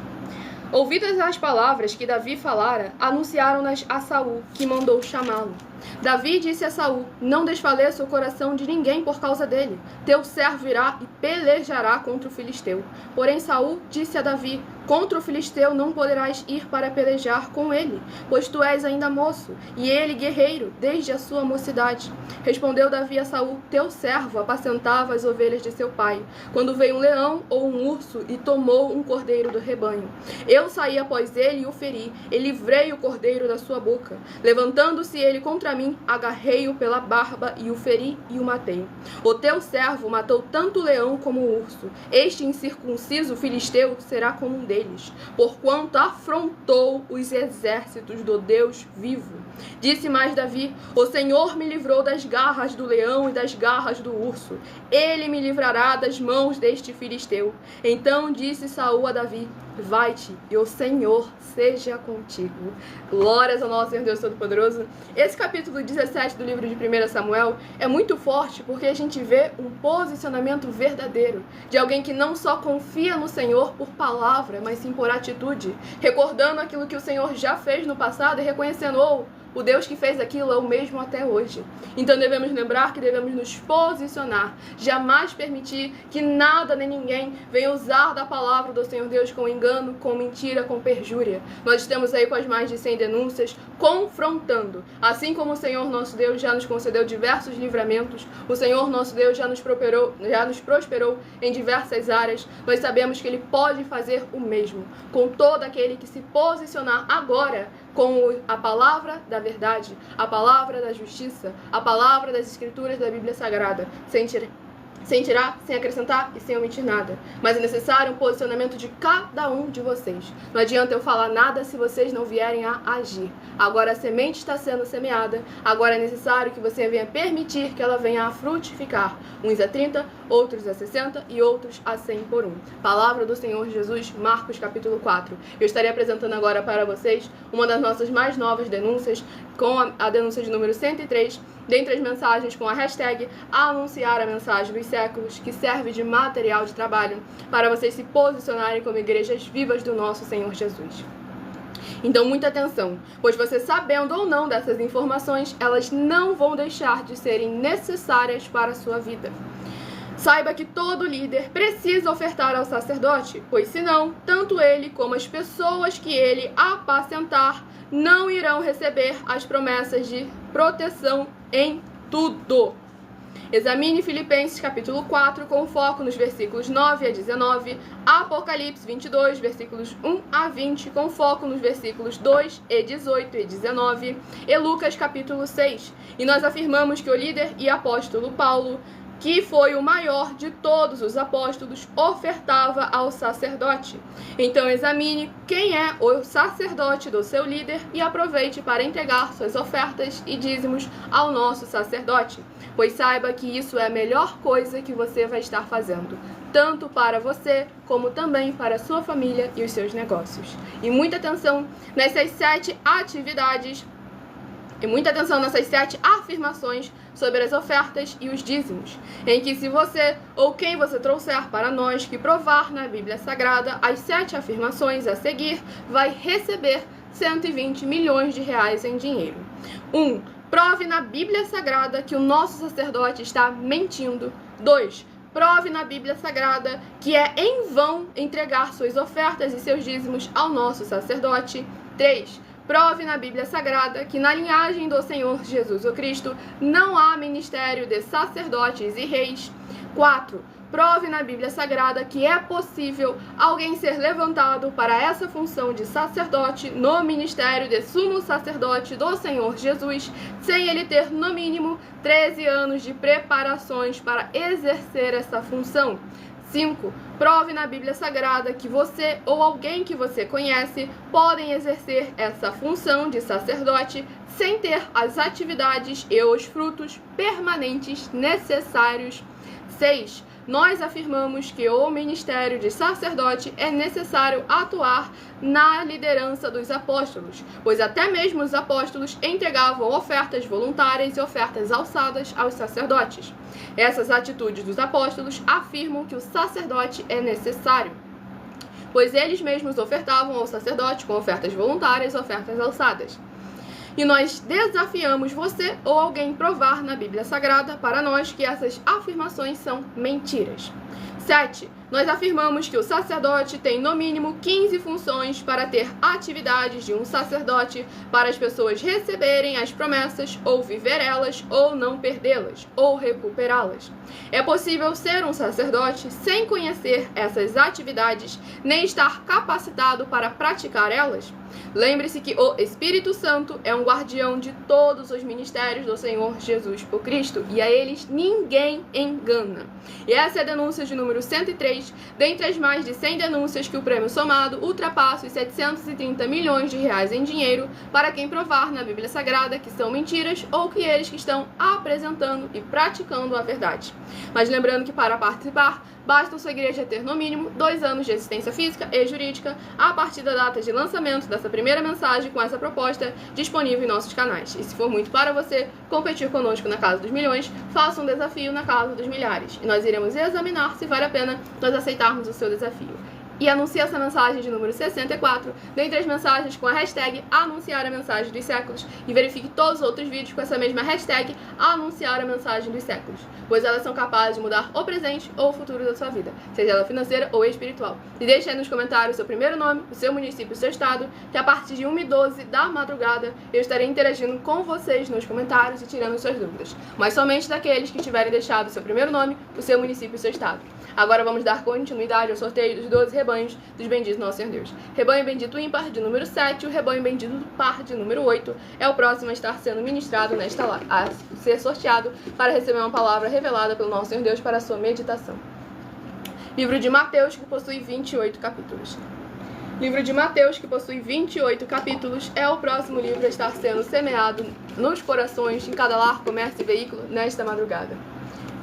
Ouvidas as palavras que Davi falara, anunciaram-nas a Saul, que mandou chamá-lo. Davi disse a Saul: não desfaleça o coração de ninguém por causa dele. Teu servo irá e pelejará contra o filisteu. Porém Saul disse a Davi: contra o filisteu não poderás ir para pelejar com ele, pois tu és ainda moço, e ele guerreiro desde a sua mocidade. Respondeu Davi a Saul: teu servo apacentava as ovelhas de seu pai, quando veio um leão ou um urso e tomou um cordeiro do rebanho. Eu saí após ele e o feri, e livrei o cordeiro da sua boca. Levantando-se ele contra mim, agarrei-o pela barba e o feri e o matei. O teu servo matou tanto o leão como o urso. Este incircunciso filisteu será como um deles, porquanto afrontou os exércitos do Deus vivo. Disse mais Davi: o Senhor me livrou das garras do leão e das garras do urso. Ele me livrará das mãos deste filisteu. Então disse Saul a Davi: vai-te, e o Senhor seja contigo. Glórias ao nosso Senhor Deus Todo-Poderoso. Esse capítulo 17 do livro de 1 Samuel é muito forte, porque a gente vê um posicionamento verdadeiro de alguém que não só confia no Senhor por palavra, mas sim por atitude, recordando aquilo que o Senhor já fez no passado e reconhecendo: o Deus que fez aquilo é o mesmo até hoje. Então devemos lembrar que devemos nos posicionar, jamais permitir que nada nem ninguém venha usar da palavra do Senhor Deus com engano, com mentira, com perjúria. Nós estamos aí com as mais de 100 denúncias, confrontando. Assim como o Senhor nosso Deus já nos concedeu diversos livramentos, o Senhor nosso Deus já nos prosperou em diversas áreas, nós sabemos que Ele pode fazer o mesmo com todo aquele que se posicionar agora com a palavra da verdade, a palavra da justiça, a palavra das escrituras da Bíblia Sagrada, sem tirar, sem acrescentar e sem omitir nada. Mas é necessário um posicionamento de cada um de vocês. Não adianta eu falar nada se vocês não vierem a agir. Agora a semente está sendo semeada, agora é necessário que você venha permitir que ela venha a frutificar. Uns a 30, outros a 60 e outros a 100 por um. Palavra do Senhor Jesus, Marcos capítulo 4. Eu estarei apresentando agora para vocês uma das nossas mais novas denúncias, com a denúncia de número 103, dentre as mensagens com a hashtag anunciar a mensagem dos séculos, que serve de material de trabalho para vocês se posicionarem como igrejas vivas do nosso Senhor Jesus. Então, muita atenção, pois você sabendo ou não dessas informações, elas não vão deixar de serem necessárias para a sua vida. Saiba que todo líder precisa ofertar ao sacerdote, pois senão, tanto ele como as pessoas que ele apacentar não irão receber as promessas de proteção em tudo. Examine Filipenses capítulo 4 com foco nos versículos 9 a 19, Apocalipse 22, versículos 1 a 20, com foco nos versículos 2 e 18 e 19, e Lucas capítulo 6. E nós afirmamos que o líder e apóstolo Paulo, que foi o maior de todos os apóstolos, ofertava ao sacerdote. Então examine quem é o sacerdote do seu líder e aproveite para entregar suas ofertas e dízimos ao nosso sacerdote, pois saiba que isso é a melhor coisa que você vai estar fazendo, tanto para você como também para a sua família e os seus negócios. E muita atenção nessas 7 atividades e muita atenção nessas 7 afirmações sobre as ofertas e os dízimos, em que se você ou quem você trouxer para nós que provar na Bíblia Sagrada as 7 afirmações a seguir, vai receber 120 milhões de reais em dinheiro. 1. Prove na Bíblia Sagrada que o nosso sacerdote está mentindo. 2. Prove na Bíblia Sagrada que é em vão entregar suas ofertas e seus dízimos ao nosso sacerdote. 3. Prove na Bíblia Sagrada que na linhagem do Senhor Jesus o Cristo não há ministério de sacerdotes e reis. 4. Prove na Bíblia Sagrada que é possível alguém ser levantado para essa função de sacerdote no ministério de sumo sacerdote do Senhor Jesus, sem ele ter no mínimo 13 anos de preparações para exercer essa função. 5. Prove na Bíblia Sagrada que você ou alguém que você conhece podem exercer essa função de sacerdote sem ter as atividades e os frutos permanentes necessários. 6. Nós afirmamos que o ministério de sacerdote é necessário atuar na liderança dos apóstolos, pois até mesmo os apóstolos entregavam ofertas voluntárias e ofertas alçadas aos sacerdotes. Essas atitudes dos apóstolos afirmam que o sacerdote é necessário, pois eles mesmos ofertavam ao sacerdote com ofertas voluntárias e ofertas alçadas. E nós desafiamos você ou alguém provar na Bíblia Sagrada para nós que essas afirmações são mentiras. 7. Nós afirmamos que o sacerdote tem no mínimo 15 funções para ter atividades de um sacerdote para as pessoas receberem as promessas, ou viver elas, ou não perdê-las, ou recuperá-las. É possível ser um sacerdote sem conhecer essas atividades, nem estar capacitado para praticar elas? Lembre-se que o Espírito Santo é um guardião de todos os ministérios do Senhor Jesus o Cristo, e a eles ninguém engana. E essa é a denúncia de número 103, dentre as mais de 100 denúncias que o prêmio somado ultrapassa os 730 milhões de reais em dinheiro para quem provar na Bíblia Sagrada que são mentiras ou que eles que estão apresentando e praticando a verdade. Mas lembrando que para participar, basta sua igreja ter no mínimo 2 anos de existência física e jurídica a partir da data de lançamento dessa primeira mensagem com essa proposta disponível em nossos canais. E se for muito para você competir conosco na Casa dos Milhões, faça um desafio na Casa dos Milhares. E nós iremos examinar se vale a pena nós aceitarmos o seu desafio. E anuncie essa mensagem de número 64, dentre as mensagens com a hashtag anunciar a mensagem dos séculos, e verifique todos os outros vídeos com essa mesma hashtag anunciar a mensagem dos séculos, pois elas são capazes de mudar o presente ou o futuro da sua vida, seja ela financeira ou espiritual. E deixe aí nos comentários o seu primeiro nome, o seu município, o seu estado, que a partir de 1h12 da madrugada eu estarei interagindo com vocês nos comentários e tirando suas dúvidas, mas somente daqueles que tiverem deixado o seu primeiro nome, o seu município e o seu estado. Agora vamos dar continuidade ao sorteio dos 12 rebanhos dos benditos do nosso Senhor Deus. Rebanho bendito ímpar de número 7, o rebanho bendito par de número 8 é o próximo a estar sendo ministrado nesta live, a ser sorteado para receber uma palavra revelada pelo nosso Senhor Deus para a sua meditação. Livro de Mateus, que possui 28 capítulos. Livro de Mateus, que possui 28 capítulos, é o próximo livro a estar sendo semeado nos corações, em cada lar, comércio e veículo, nesta madrugada.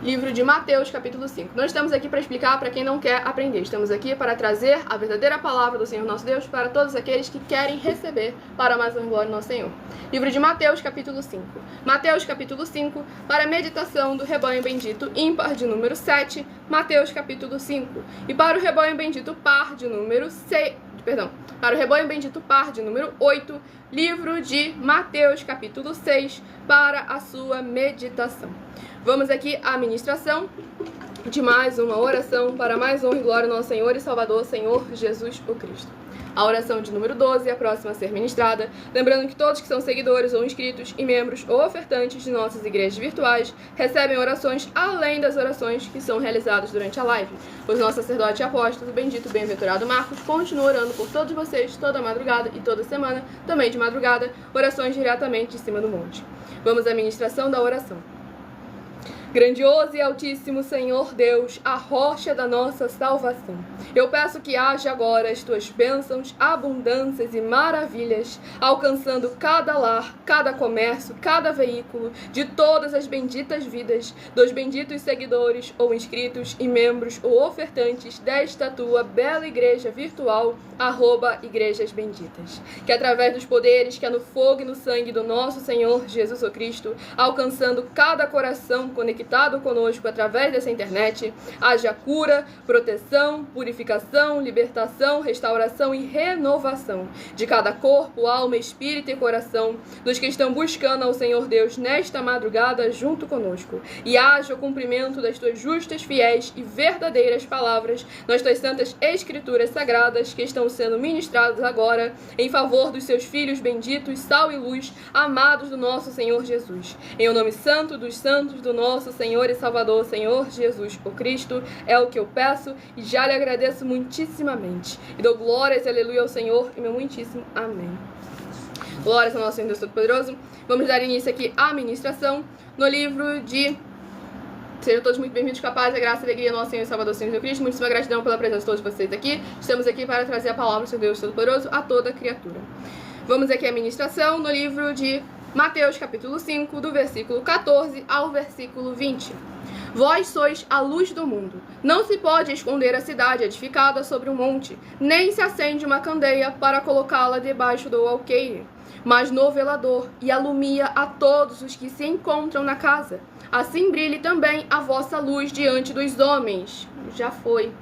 Livro de Mateus, capítulo 5. Não estamos aqui para explicar para quem não quer aprender. Estamos aqui para trazer a verdadeira palavra do Senhor nosso Deus para todos aqueles que querem receber para mais uma glória do nosso Senhor. Livro de Mateus, capítulo 5. Mateus, capítulo 5, para a meditação do rebanho bendito ímpar de número 7. Mateus, capítulo 5. E para o rebanho bendito par de número 6... para o rebanho bendito par de número 8, livro de Mateus, capítulo 6, para a sua meditação. Vamos aqui à ministração de mais uma oração para mais honra e glória do nosso Senhor e Salvador, Senhor Jesus o Cristo. A oração de número 12 é a próxima a ser ministrada, lembrando que todos que são seguidores ou inscritos e membros ou ofertantes de nossas igrejas virtuais recebem orações além das orações que são realizadas durante a live. O nosso sacerdote e apóstolo, bendito e bem-aventurado Marcos, continua orando por todos vocês toda madrugada e toda semana, também de madrugada, orações diretamente de cima do monte. Vamos à ministração da oração. Grandioso e altíssimo Senhor Deus, a rocha da nossa salvação, eu peço que haja agora as tuas bênçãos, abundâncias e maravilhas, alcançando cada lar, cada comércio, cada veículo, de todas as benditas vidas, dos benditos seguidores ou inscritos e membros ou ofertantes desta tua bela igreja virtual, @Igrejas Benditas. Que através dos poderes que há no fogo e no sangue do nosso Senhor Jesus o Cristo, alcançando cada coração conectado conosco através dessa internet, haja cura, proteção, purificação, libertação, restauração e renovação de cada corpo, alma, espírito e coração dos que estão buscando ao Senhor Deus nesta madrugada junto conosco. E haja o cumprimento das tuas justas, fiéis e verdadeiras palavras nas tuas santas escrituras sagradas que estão sendo ministradas agora em favor dos seus filhos benditos, sal e luz, amados do nosso Senhor Jesus. Em o nome santo dos santos do nosso Senhor e Salvador, Senhor Jesus o Cristo, é o que eu peço e já lhe agradeço muitíssimamente. E dou glórias e aleluia ao Senhor e meu muitíssimo amém. Glórias ao nosso Senhor Deus Todo-Poderoso. Vamos dar início aqui à ministração no livro de... Sejam todos muito bem-vindos, capazes, a graça e a alegria do nosso Senhor e Salvador, Senhor Jesus Cristo. Muitíssima gratidão pela presença de todos vocês aqui. Estamos aqui para trazer a palavra do Senhor Deus Todo-Poderoso a toda criatura. Vamos aqui à ministração no livro de Mateus, capítulo 5, do versículo 14 ao versículo 20. Vós sois a luz do mundo. Não se pode esconder a cidade edificada sobre um monte, nem se acende uma candeia para colocá-la debaixo do alqueire, mas no velador, e alumia a todos os que se encontram na casa. Assim brilhe também a vossa luz diante dos homens. Já foi.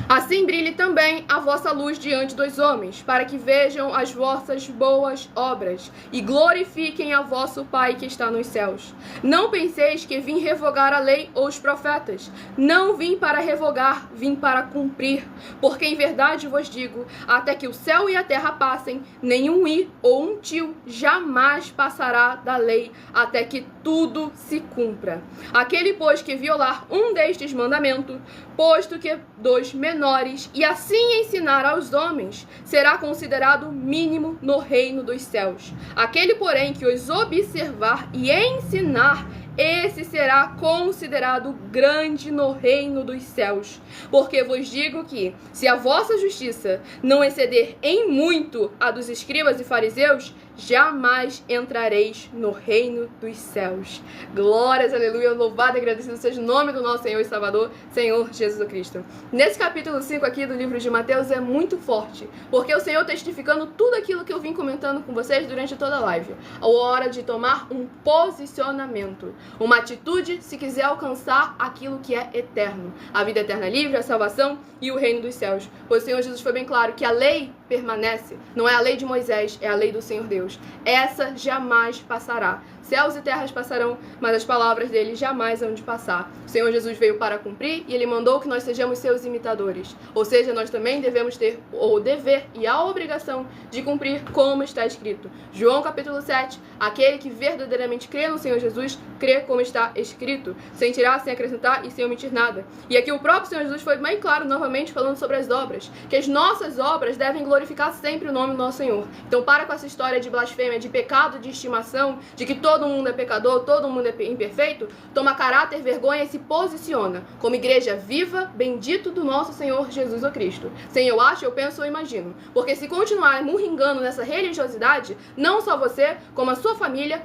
Assim brilhe também a vossa luz diante dos homens, para que vejam as vossas boas obras e glorifiquem a vosso Pai que está nos céus. Não penseis que vim revogar a lei ou os profetas. Não vim para revogar, vim para cumprir. Porque em verdade vos digo, até que o céu e a terra passem, nenhum i ou um tio jamais passará da lei, até que tudo se cumpra. Aquele, pois, que violar um destes mandamentos, posto que dos menores, e assim ensinar aos homens, será considerado mínimo no reino dos céus. Aquele, porém, que os observar e ensinar, esse será considerado grande no reino dos céus. Porque vos digo que, se a vossa justiça não exceder em muito a dos escribas e fariseus, jamais entrareis no reino dos céus. Glórias, aleluia, louvado e agradecido seja o nome do nosso Senhor e Salvador, Senhor Jesus Cristo. Nesse capítulo 5 aqui do livro de Mateus é muito forte, porque o Senhor testificando tudo aquilo que eu vim comentando com vocês durante toda a live. A hora de tomar um posicionamento, uma atitude se quiser alcançar aquilo que é eterno. A vida eterna livre, a salvação e o reino dos céus. Pois o Senhor Jesus foi bem claro que a lei permanece, não é a lei de Moisés, é a lei do Senhor Deus. Essa jamais passará. Céus e terras passarão, mas as palavras dele jamais hão de passar. O Senhor Jesus veio para cumprir e ele mandou que nós sejamos seus imitadores. Ou seja, nós também devemos ter o dever e a obrigação de cumprir como está escrito. João capítulo 7, aquele que verdadeiramente crê no Senhor Jesus, crê como está escrito, sem tirar, sem acrescentar e sem omitir nada. E aqui o próprio Senhor Jesus foi bem claro novamente falando sobre as obras, que as nossas obras devem glorificar sempre o nome do nosso Senhor. Então para com essa história de blasfêmia, de pecado de estimação, de que todos todo mundo é pecador, todo mundo é imperfeito, toma caráter, vergonha e se posiciona como igreja viva, bendito do nosso Senhor Jesus o Cristo. Sem eu acho, eu penso ou imagino. Porque se continuar murringando nessa religiosidade, não só você, como a sua família,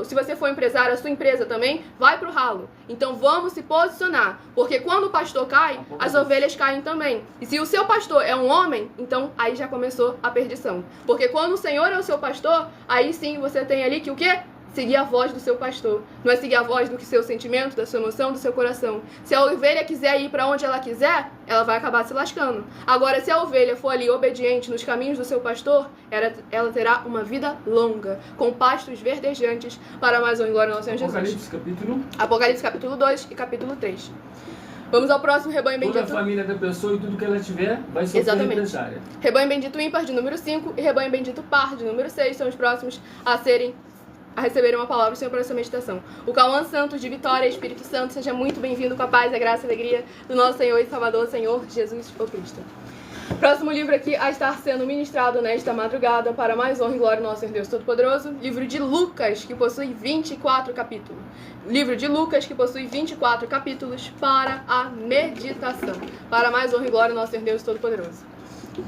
se você for empresário, a sua empresa também, vai pro ralo. Então vamos se posicionar, porque quando o pastor cai, as ovelhas caem também. E se o seu pastor é um homem, então aí já começou a perdição. Porque quando o Senhor é o seu pastor, aí sim você tem ali que o quê? Seguir a voz do seu pastor. Não é seguir a voz do seu sentimento, da sua emoção, do seu coração. Se a ovelha quiser ir para onde ela quiser, ela vai acabar se lascando. Agora, se a ovelha for ali obediente nos caminhos do seu pastor, ela terá uma vida longa, com pastos verdejantes, para mais honra e glória ao Senhor Jesus. Apocalipse capítulo 2 e capítulo 3. Vamos ao próximo rebanho bendito. Toda a família da pessoa e tudo que ela tiver vai sofrer represália. Rebanho bendito ímpar de número 5 e rebanho bendito par de número 6 são os próximos a receberem uma palavra do Senhor para essa meditação. O Cauã Santos de Vitória, Espírito Santo, seja muito bem-vindo com a paz, a graça e a alegria do nosso Senhor e Salvador, Senhor Jesus o Cristo. Próximo livro aqui a estar sendo ministrado nesta madrugada para mais honra e glória do nosso Deus Todo-Poderoso, livro de Lucas, que possui 24 capítulos. Livro de Lucas, que possui 24 capítulos para a meditação, para mais honra e glória do nosso Deus Todo-Poderoso.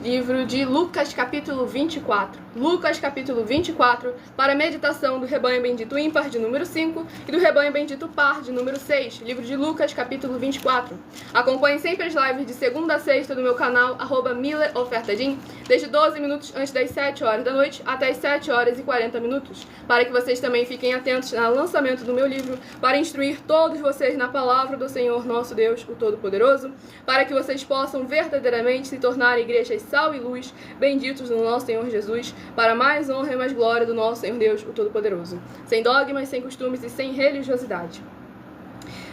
Livro de Lucas, capítulo 24. Lucas, capítulo 24, para a meditação do rebanho bendito ímpar, de número 5, e do rebanho bendito par, de número 6. Livro de Lucas, capítulo 24. Acompanhe sempre as lives de segunda a sexta do meu canal, @mileofertadim, desde 12 minutos antes das 7 horas da noite até as 7 horas e 40 minutos, para que vocês também fiquem atentos ao lançamento do meu livro, para instruir todos vocês na palavra do Senhor nosso Deus, o Todo-Poderoso, para que vocês possam verdadeiramente se tornar igrejas sal e luz, benditos no nosso Senhor Jesus, para mais honra e mais glória do nosso Senhor Deus, o Todo-Poderoso, sem dogmas, sem costumes e sem religiosidade.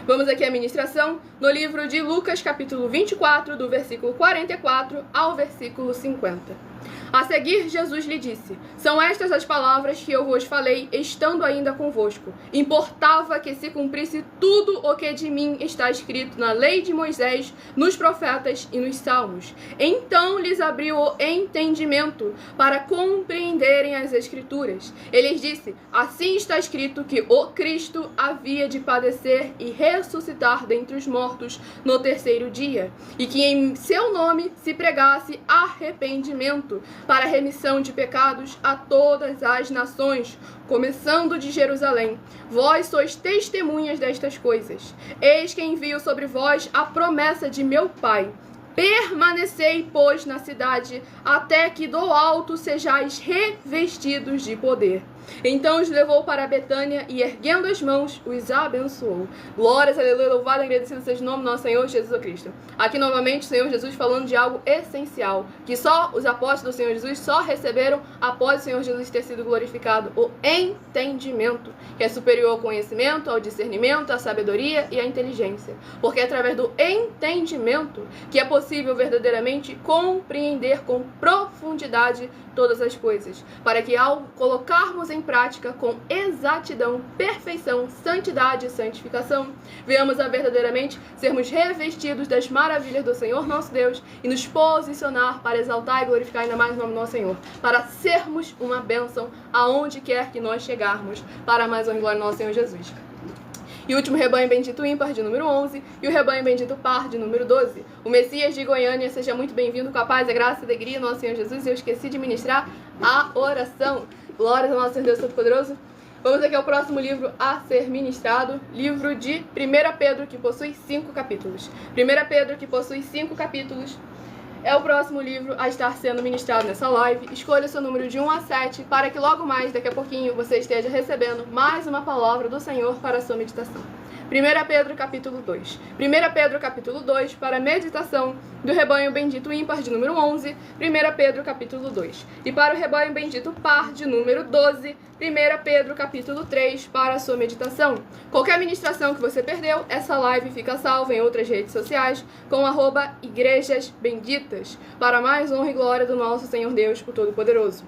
Vamos aqui à ministração no livro de Lucas, capítulo 24, do versículo 44 ao versículo 50. A seguir, Jesus lhe disse: são estas as palavras que eu vos falei, estando ainda convosco. Importava que se cumprisse tudo o que de mim está escrito na lei de Moisés, nos profetas e nos salmos. Então lhes abriu o entendimento para compreenderem as Escrituras. Ele lhes disse: assim está escrito que o Cristo havia de padecer e ressuscitar dentre os mortos no terceiro dia, e que em seu nome se pregasse arrependimento para a remissão de pecados a todas as nações, começando de Jerusalém. Vós sois testemunhas destas coisas. Eis que envio sobre vós a promessa de meu Pai. Permanecei, pois, na cidade, até que do alto sejais revestidos de poder. Então os levou para Betânia e, erguendo as mãos, os abençoou. Glórias, aleluia, louvado e agradecido seja o nome do nosso Senhor Jesus Cristo. Aqui novamente o Senhor Jesus falando de algo essencial, que só os apóstolos do Senhor Jesus só receberam após o Senhor Jesus ter sido glorificado: o entendimento, que é superior ao conhecimento, ao discernimento, à sabedoria e à inteligência. Porque é através do entendimento que é possível verdadeiramente compreender com profundidade todas as coisas, para que ao colocarmos em prática com exatidão, perfeição, santidade e santificação, venhamos a verdadeiramente sermos revestidos das maravilhas do Senhor nosso Deus e nos posicionar para exaltar e glorificar ainda mais o nome do nosso Senhor, para sermos uma bênção aonde quer que nós chegarmos, para mais honra e glória do nosso Senhor Jesus. E o último rebanho bendito ímpar, de número 11, e o rebanho bendito par, de número 12. O Messias de Goiânia, seja muito bem-vindo, com a paz, a graça e a alegria do nosso Senhor Jesus. E eu esqueci de ministrar a oração. Glórias ao nosso Senhor Deus Todo-Poderoso. Vamos aqui ao próximo livro a ser ministrado, livro de 1 Pedro, que possui 5 capítulos. 1 Pedro, que possui 5 capítulos, é o próximo livro a estar sendo ministrado nessa live. Escolha o seu número de 1 a 7, para que logo mais, daqui a pouquinho, você esteja recebendo mais uma palavra do Senhor para a sua meditação. 1 Pedro, capítulo 2. 1 Pedro, capítulo 2, para a meditação do rebanho bendito ímpar, de número 11. 1 Pedro, capítulo 2. E para o rebanho bendito par, de número 12. 1 Pedro, capítulo 3, para a sua meditação. Qualquer ministração que você perdeu, essa live fica salva em outras redes sociais, com @igrejasbenditas, para mais honra e glória do nosso Senhor Deus, o Todo-Poderoso.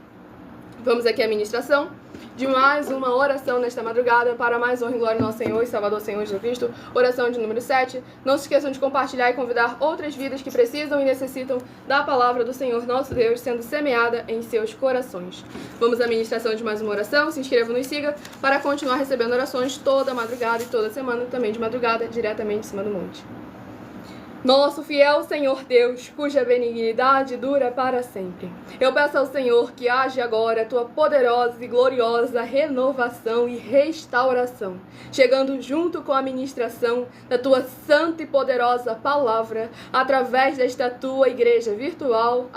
Vamos aqui à ministração de mais uma oração nesta madrugada para mais honra e glória ao nosso Senhor e Salvador Senhor Jesus Cristo. Oração de número 7. Não se esqueçam de compartilhar e convidar outras vidas que precisam e necessitam da palavra do Senhor nosso Deus sendo semeada em seus corações. Vamos à ministração de mais uma oração. Se inscreva e nos siga para continuar recebendo orações toda madrugada e toda semana, também de madrugada, diretamente em cima do monte. Nosso fiel Senhor Deus, cuja benignidade dura para sempre. Eu peço ao Senhor que age agora a tua poderosa e gloriosa renovação e restauração, chegando junto com a ministração da tua santa e poderosa palavra, através desta tua igreja virtual,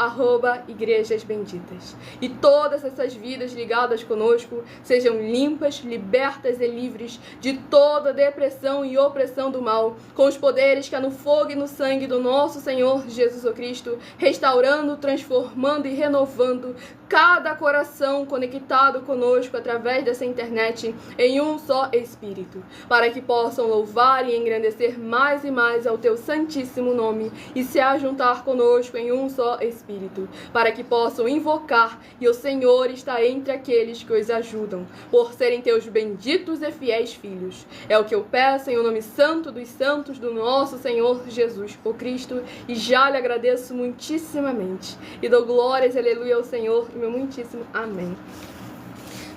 @Igrejas Benditas. E todas essas vidas ligadas conosco sejam limpas, libertas e livres de toda depressão e opressão do mal, com os poderes que há no fogo e no sangue do nosso Senhor Jesus Cristo, restaurando, transformando e renovando cada coração conectado conosco através dessa internet em um só Espírito, para que possam louvar e engrandecer mais e mais ao teu santíssimo nome e se ajuntar conosco em um só Espírito, para que possam invocar e o Senhor está entre aqueles que os ajudam, por serem teus benditos e fiéis filhos. É o que eu peço em o nome santo dos santos do nosso Senhor Jesus, o Cristo, e já lhe agradeço muitíssimamente. E dou glórias e aleluia ao Senhor, e meu muitíssimo amém.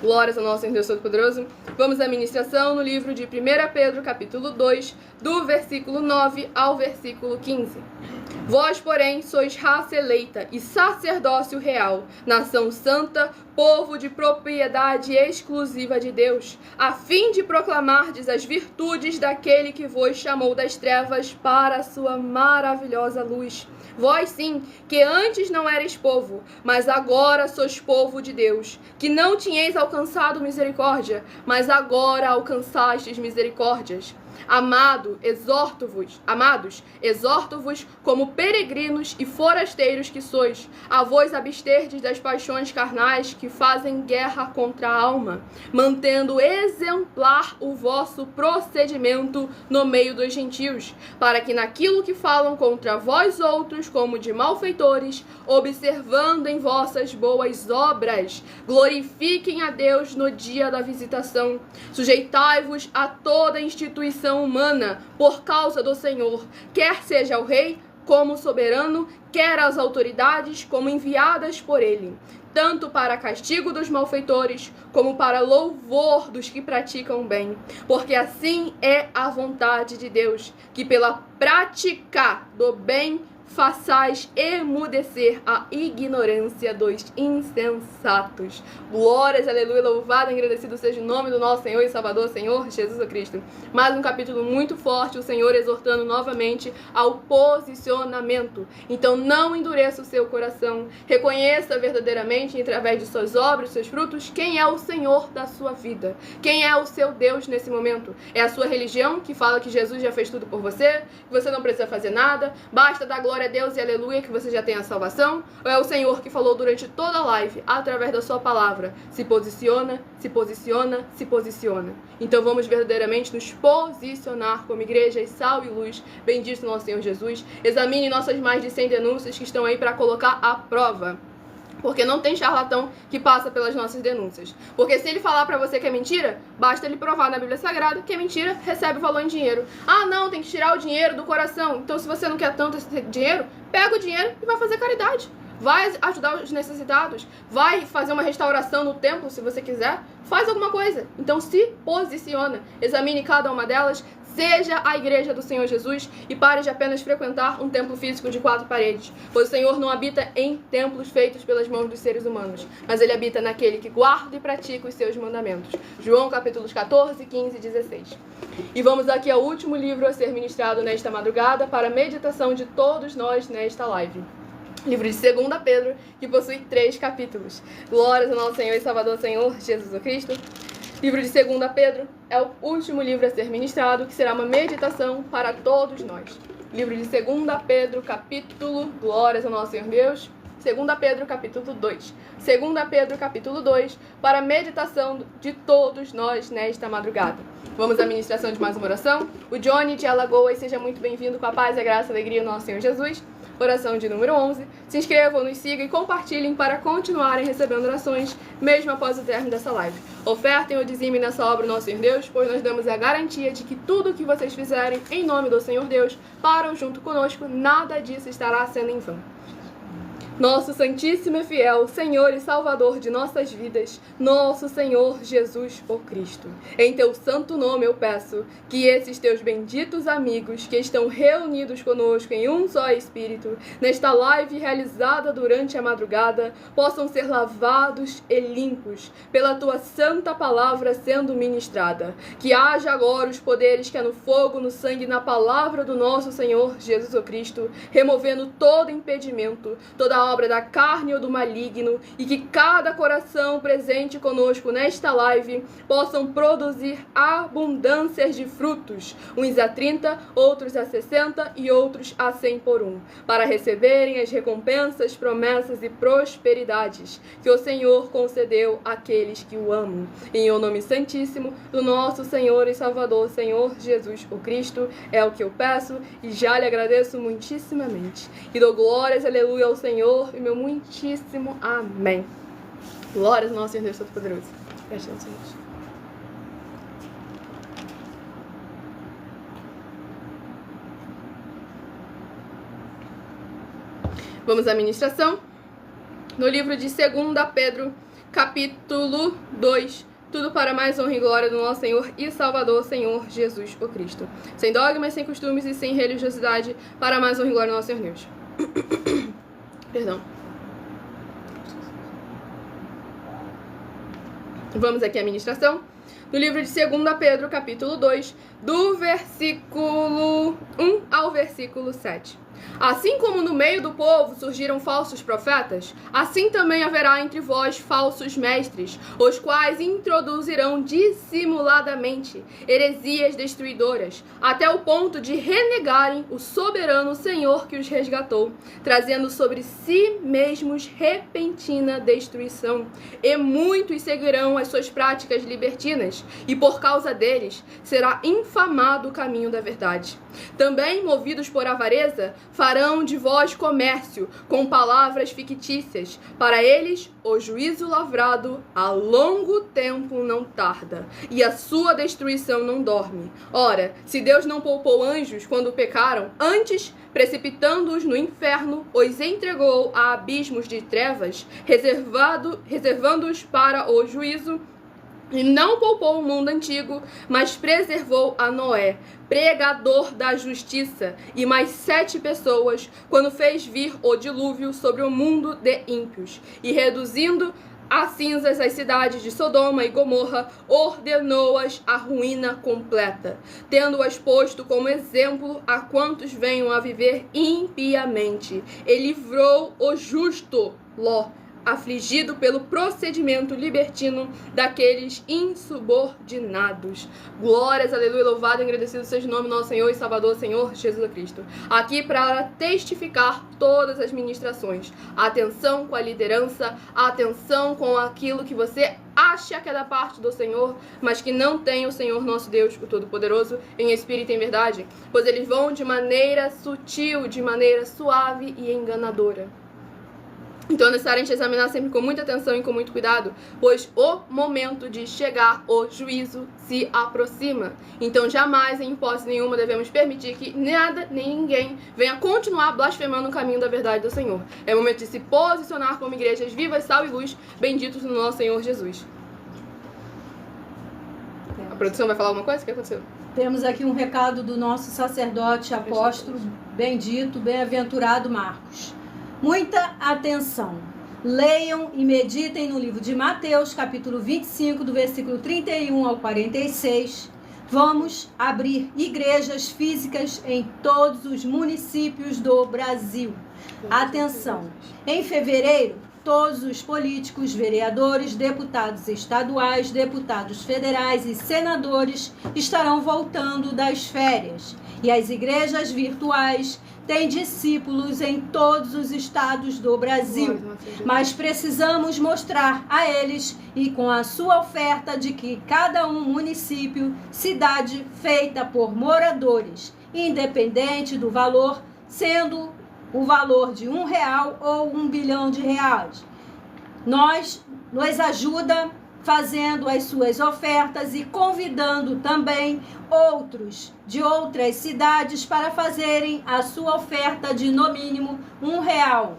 Glórias ao nosso Deus Todo-Poderoso. Vamos à ministração no livro de 1 Pedro, capítulo 2, do versículo 9 ao versículo 15. Vós, porém, sois raça eleita e sacerdócio real, nação santa, povo de propriedade exclusiva de Deus, a fim de proclamardes as virtudes daquele que vos chamou das trevas para a sua maravilhosa luz. Vós sim, que antes não erais povo, mas agora sois povo de Deus, que não tinhais alcançado misericórdia, mas agora alcançastes misericórdias. Amados, exorto-vos como peregrinos e forasteiros que sois, a vos absterdes das paixões carnais que fazem guerra contra a alma, mantendo exemplar o vosso procedimento no meio dos gentios, para que naquilo que falam contra vós outros como de malfeitores, observando em vossas boas obras, glorifiquem a Deus no dia da visitação. Sujeitai-vos a toda instituição humana por causa do Senhor, quer seja o rei como soberano, quer as autoridades como enviadas por ele, tanto para castigo dos malfeitores, como para louvor dos que praticam bem. Porque assim é a vontade de Deus, que pela prática do bem façais emudecer a ignorância dos insensatos. Glórias, aleluia, louvado e agradecido seja o nome do nosso Senhor e Salvador, Senhor Jesus Cristo. Mais um capítulo muito forte, o Senhor exortando novamente ao posicionamento. Então não endureça o seu coração, reconheça verdadeiramente, através de suas obras, seus frutos, quem é o Senhor da sua vida, quem é o seu Deus nesse momento. É a sua religião que fala que Jesus já fez tudo por você, que você não precisa fazer nada, basta dar glória a Deus e aleluia que você já tem a salvação? Ou é o Senhor que falou durante toda a live, através da sua palavra, se posiciona, se posiciona, se posiciona. Então vamos verdadeiramente nos posicionar como igreja e sal e luz. Bendito nosso Senhor Jesus. Examine nossas mais de 100 denúncias que estão aí para colocar à prova. Porque não tem charlatão que passa pelas nossas denúncias. Porque se ele falar pra você que é mentira, basta ele provar na Bíblia Sagrada que é mentira, recebe o valor em dinheiro. Ah, não, tem que tirar o dinheiro do coração. Então, se você não quer tanto esse dinheiro, pega o dinheiro e vai fazer caridade. Vai ajudar os necessitados. Vai fazer uma restauração no templo, se você quiser. Faz alguma coisa. Então, se posiciona. Examine cada uma delas. Seja a igreja do Senhor Jesus e pare de apenas frequentar um templo físico de 4 paredes, pois o Senhor não habita em templos feitos pelas mãos dos seres humanos, mas ele habita naquele que guarda e pratica os seus mandamentos. João capítulos 14, 15 e 16. E vamos aqui ao último livro a ser ministrado nesta madrugada para a meditação de todos nós nesta live. Livro de 2 Pedro, que possui 3 capítulos. Glórias ao nosso Senhor e Salvador Senhor Jesus Cristo. Livro de 2 Pedro é o último livro a ser ministrado, que será uma meditação para todos nós. Livro de 2 Pedro, capítulo, glórias ao nosso Senhor Deus, 2 Pedro, capítulo 2. 2 Pedro, capítulo 2, para a meditação de todos nós nesta madrugada. Vamos à ministração de mais uma oração. O Johnny de Alagoas, seja muito bem-vindo com a paz, a graça e a alegria do nosso Senhor Jesus. Oração de número 11. Se inscrevam, nos sigam e compartilhem para continuarem recebendo orações mesmo após o término dessa live. Ofertem ou dizimem nessa obra, nosso Senhor Deus, pois nós damos a garantia de que tudo o que vocês fizerem em nome do Senhor Deus, para ou junto conosco, nada disso estará sendo em vão. Nosso Santíssimo e Fiel Senhor e Salvador de nossas vidas, nosso Senhor Jesus, o Cristo. Em teu santo nome eu peço que esses teus benditos amigos que estão reunidos conosco em um só Espírito, nesta live realizada durante a madrugada, possam ser lavados e limpos pela tua santa palavra sendo ministrada. Que haja agora os poderes que há no fogo, no sangue e na palavra do nosso Senhor Jesus o Cristo, removendo todo impedimento, toda obra da carne ou do maligno, e que cada coração presente conosco nesta live possam produzir abundâncias de frutos, uns a 30, outros a 60 e outros a 100 por um, para receberem as recompensas, promessas e prosperidades que o Senhor concedeu àqueles que o amam. Em o nome santíssimo do nosso Senhor e Salvador, Senhor Jesus o Cristo, é o que eu peço e já lhe agradeço muitíssimamente. E dou glórias, aleluia, ao Senhor e meu muitíssimo amém. Glórias ao nosso Senhor Deus Todo-Poderoso. Preste atenção, Senhor. Vamos à ministração. No livro de 2 Pedro, capítulo 2. Tudo para mais honra e glória do nosso Senhor e Salvador, Senhor Jesus o Cristo. Sem dogmas, sem costumes e sem religiosidade, para mais honra e glória do nosso Senhor Deus. Perdão. Vamos aqui à ministração. No livro de 2 Pedro, capítulo 2, do versículo 1 ao versículo 7. Assim como no meio do povo surgiram falsos profetas, assim também haverá entre vós falsos mestres, os quais introduzirão dissimuladamente heresias destruidoras, até o ponto de renegarem o soberano Senhor que os resgatou, trazendo sobre si mesmos repentina destruição. E muitos seguirão as suas práticas libertinas, e por causa deles será infamado o caminho da verdade. Também, movidos por avareza, farão de vós comércio com palavras fictícias. Para eles, o juízo lavrado a longo tempo não tarda, e a sua destruição não dorme. Ora, se Deus não poupou anjos quando pecaram, antes, precipitando-os no inferno, os entregou a abismos de trevas, reservando-os para o juízo. E não poupou o mundo antigo, mas preservou a Noé, pregador da justiça, e mais 7 pessoas, quando fez vir o dilúvio sobre o mundo de ímpios, e reduzindo a cinzas as cidades de Sodoma e Gomorra, ordenou-as à ruína completa, tendo-as posto como exemplo a quantos venham a viver impiamente. E livrou o justo Ló, afligido pelo procedimento libertino daqueles insubordinados. Glórias, aleluia, louvado e agradecido seja o nome do nosso Senhor e Salvador, Senhor Jesus Cristo. Aqui para testificar todas as ministrações. Atenção com a liderança, atenção com aquilo que você acha que é da parte do Senhor, mas que não tem o Senhor nosso Deus, o Todo-Poderoso, em espírito e em verdade, pois eles vão de maneira sutil, de maneira suave e enganadora. Então é necessário a gente examinar sempre com muita atenção e com muito cuidado, pois o momento de chegar o juízo se aproxima. Então jamais, em hipótese nenhuma, devemos permitir que nada nem ninguém venha continuar blasfemando o caminho da verdade do Senhor. É o momento de se posicionar como igrejas vivas, sal e luz, benditos no nosso Senhor Jesus. A produção vai falar alguma coisa? O que aconteceu? Temos aqui um recado do nosso sacerdote, apóstolo, bendito, bem-aventurado Marcos. Muita atenção. Leiam e meditem no livro de Mateus, capítulo 25, do versículo 31 ao 46. Vamos abrir igrejas físicas em todos os municípios do Brasil. Atenção. Em fevereiro, todos os políticos, vereadores, deputados estaduais, deputados federais e senadores estarão voltando das férias. E as igrejas virtuais têm discípulos em todos os estados do Brasil. Mas precisamos mostrar a eles e com a sua oferta de que cada município, cidade feita por moradores, independente do valor, sendo o valor de R$1 ou R$1 bilhão. Nós nos ajuda fazendo as suas ofertas e convidando também outros de outras cidades para fazerem a sua oferta de no mínimo R$1.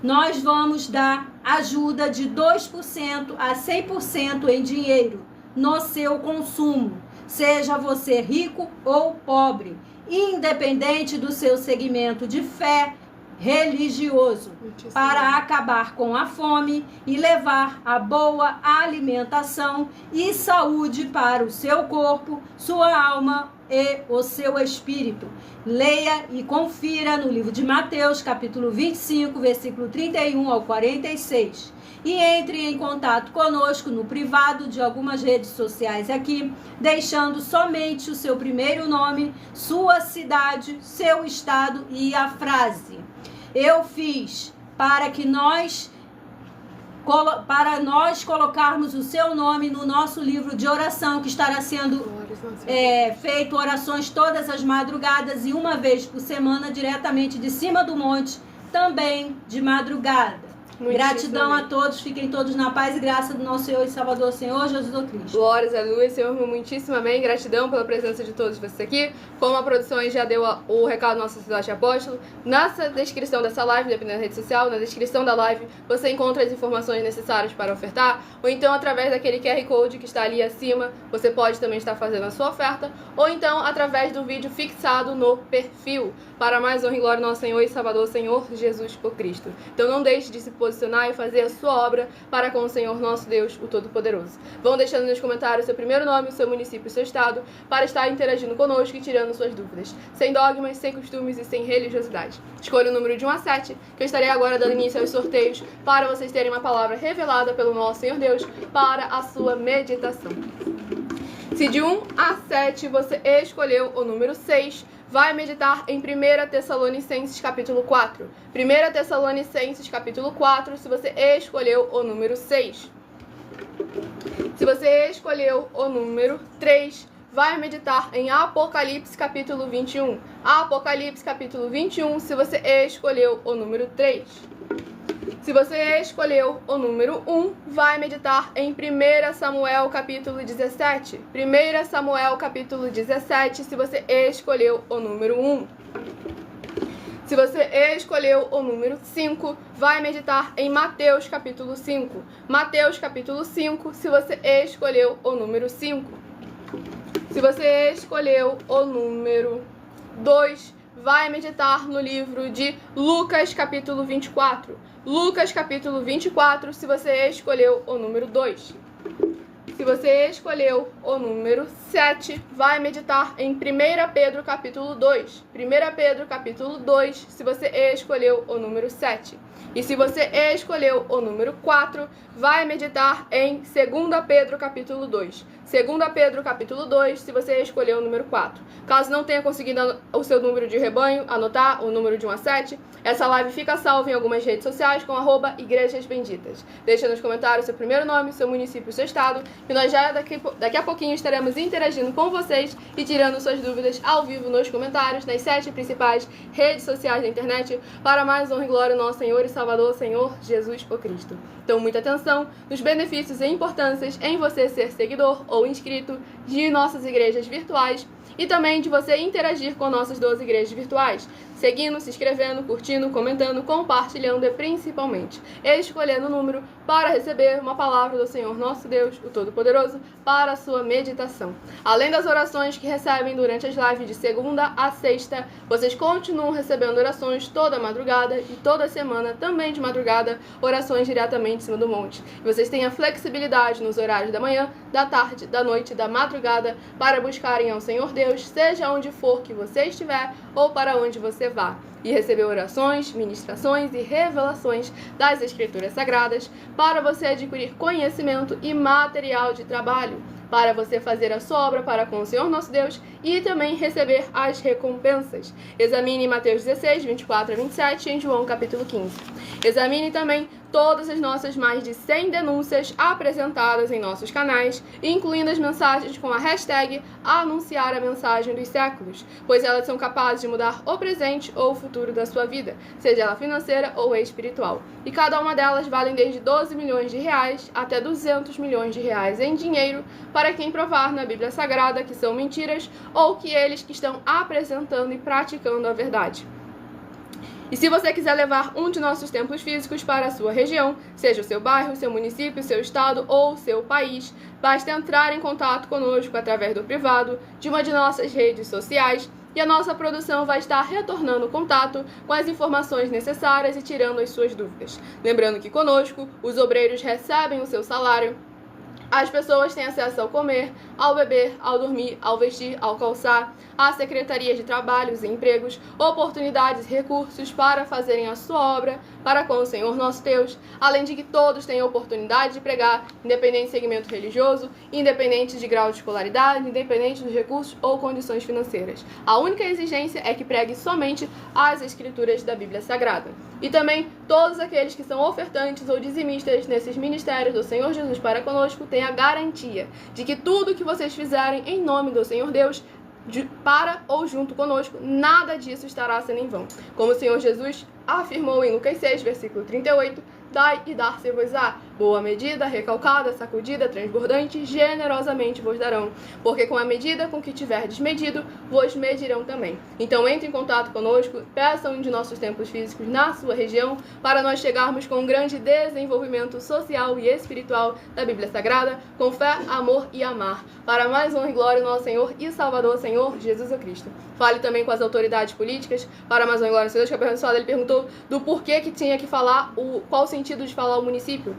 Nós vamos dar ajuda de 2% a 100% em dinheiro no seu consumo, seja você rico ou pobre, independente do seu segmento de fé religioso, para acabar com a fome e levar a boa alimentação e saúde para o seu corpo, sua alma e o seu espírito. Leia e confira no livro de Mateus, capítulo 25, versículo 31 ao 46. E entre em contato conosco no privado de algumas redes sociais aqui, deixando somente o seu primeiro nome, sua cidade, seu estado e a frase: eu fiz para nós colocarmos o seu nome no nosso livro de oração, que estará sendo feito orações todas as madrugadas e uma vez por semana, diretamente de cima do monte, também de madrugada. Gratidão a todos, fiquem todos na paz e graça do nosso Senhor e Salvador, Senhor Jesus Cristo. Glórias a Deus, Senhor, muitíssimo amém. Gratidão pela presença de todos vocês aqui. Como a produção já deu o recado do nosso sacerdote apóstolo, na descrição dessa live, dependendo da rede social, na descrição da live, você encontra as informações necessárias para ofertar, ou então através daquele QR Code que está ali acima, você pode também estar fazendo a sua oferta, ou então através do vídeo fixado no perfil, para mais honra e glória do nosso Senhor e Salvador, Senhor Jesus o Cristo. Então não deixe de se posicionar e fazer a sua obra para com o Senhor nosso Deus, o Todo-Poderoso. Vão deixando nos comentários seu primeiro nome, o seu município e seu estado, para estar interagindo conosco e tirando suas dúvidas, sem dogmas, sem costumes e sem religiosidade. Escolha o número de 1 a 7, que eu estarei agora dando início aos sorteios, para vocês terem uma palavra revelada pelo nosso Senhor Deus para a sua meditação. Se de 1 a 7 você escolheu o número 6, vai meditar em 1 Tessalonicenses capítulo 4. 1 Tessalonicenses capítulo 4, se você escolheu o número 6. Se você escolheu o número 3, vai meditar em Apocalipse capítulo 21. Apocalipse capítulo 21, se você escolheu o número 3. Se você escolheu o número 1, vai meditar em 1 Samuel capítulo 17. 1 Samuel capítulo 17, se você escolheu o número 1. Se você escolheu o número 5, vai meditar em Mateus capítulo 5. Mateus capítulo 5, se você escolheu o número 5. Se você escolheu o número 2, vai meditar no livro de Lucas capítulo 24. Lucas capítulo 24, se você escolheu o número 2. Se você escolheu o número 7, vai meditar em 1 Pedro capítulo 2. 1 Pedro capítulo 2, se você escolheu o número 7. E se você escolheu o número 4, vai meditar em 2 Pedro capítulo 2. 2 Pedro capítulo 2, se você escolheu o número 4. Caso não tenha conseguido o seu número de rebanho, anotar o número de 1 a 7, essa live fica salva em algumas redes sociais com @Igrejas Benditas. Deixa nos comentários seu primeiro nome, seu município e seu estado, e nós já daqui a pouquinho estaremos interagindo com vocês e tirando suas dúvidas ao vivo nos comentários, nas 7 principais redes sociais da internet, para mais honra e glória do nosso Senhor e Salvador, Senhor Jesus o Cristo. Então, muita atenção nos benefícios e importâncias em você ser seguidor ou inscrito de nossas igrejas virtuais e também de você interagir com nossas 12 igrejas virtuais, seguindo, se inscrevendo, curtindo, comentando, compartilhando e principalmente escolhendo o número para receber uma palavra do Senhor nosso Deus, o Todo-Poderoso, para a sua meditação. Além das orações que recebem durante as lives de segunda a sexta, vocês continuam recebendo orações toda madrugada e toda semana, também de madrugada, orações diretamente em cima do monte. E vocês têm a flexibilidade nos horários da manhã, da tarde, da noite, da madrugada, para buscarem ao Senhor Deus, seja onde for que você estiver ou para onde você vá, e receber orações, ministrações e revelações das Escrituras Sagradas para você adquirir conhecimento e material de trabalho. para você fazer a sua obra para com o Senhor nosso Deus e também receber as recompensas. Examine Mateus 16, 24 a 27 e em João capítulo 15. Examine também todas as nossas mais de 100 denúncias apresentadas em nossos canais, incluindo as mensagens com a hashtag Anunciar a Mensagem dos Séculos, pois elas são capazes de mudar o presente ou o futuro da sua vida, seja ela financeira ou espiritual. E cada uma delas valem desde 12 milhões de reais até 200 milhões de reais em dinheiro para quem provar na Bíblia Sagrada que são mentiras ou que eles que estão apresentando e praticando a verdade. E se você quiser levar um de nossos templos físicos para a sua região, seja o seu bairro, seu município, seu estado ou seu país, basta entrar em contato conosco através do privado de uma de nossas redes sociais e a nossa produção vai estar retornando o contato com as informações necessárias e tirando as suas dúvidas. Lembrando que conosco, os obreiros recebem o seu salário, as pessoas têm acesso ao comer, ao beber, ao dormir, ao vestir, ao calçar, à Secretaria de Trabalhos e Empregos, oportunidades e recursos para fazerem a sua obra para com o Senhor nosso Deus, além de que todos têm a oportunidade de pregar, independente de segmento religioso, independente de grau de escolaridade, independente dos recursos ou condições financeiras. A única exigência é que pregue somente as Escrituras da Bíblia Sagrada. E também todos aqueles que são ofertantes ou dizimistas nesses ministérios do Senhor Jesus para conosco têm a garantia de que tudo que vocês fizerem em nome do Senhor Deus, para ou junto conosco, nada disso estará sendo em vão. Como o Senhor Jesus afirmou em Lucas 6, versículo 38, dai e dar-se-vos-á. Boa medida, recalcada, sacudida, transbordante, generosamente vos darão. Porque com a medida com que tiverdes medido, vos medirão também. Então entre em contato conosco, peçam um de nossos templos físicos na sua região, para nós chegarmos com um grande desenvolvimento social e espiritual da Bíblia Sagrada, com fé, amor e amar, para mais honra e glória do nosso Senhor e Salvador, Senhor Jesus Cristo. Fale também com as autoridades políticas, para mais honra e glória do Senhor. Que a abençoada, ele perguntou do porquê que tinha que falar, qual o sentido de falar o município.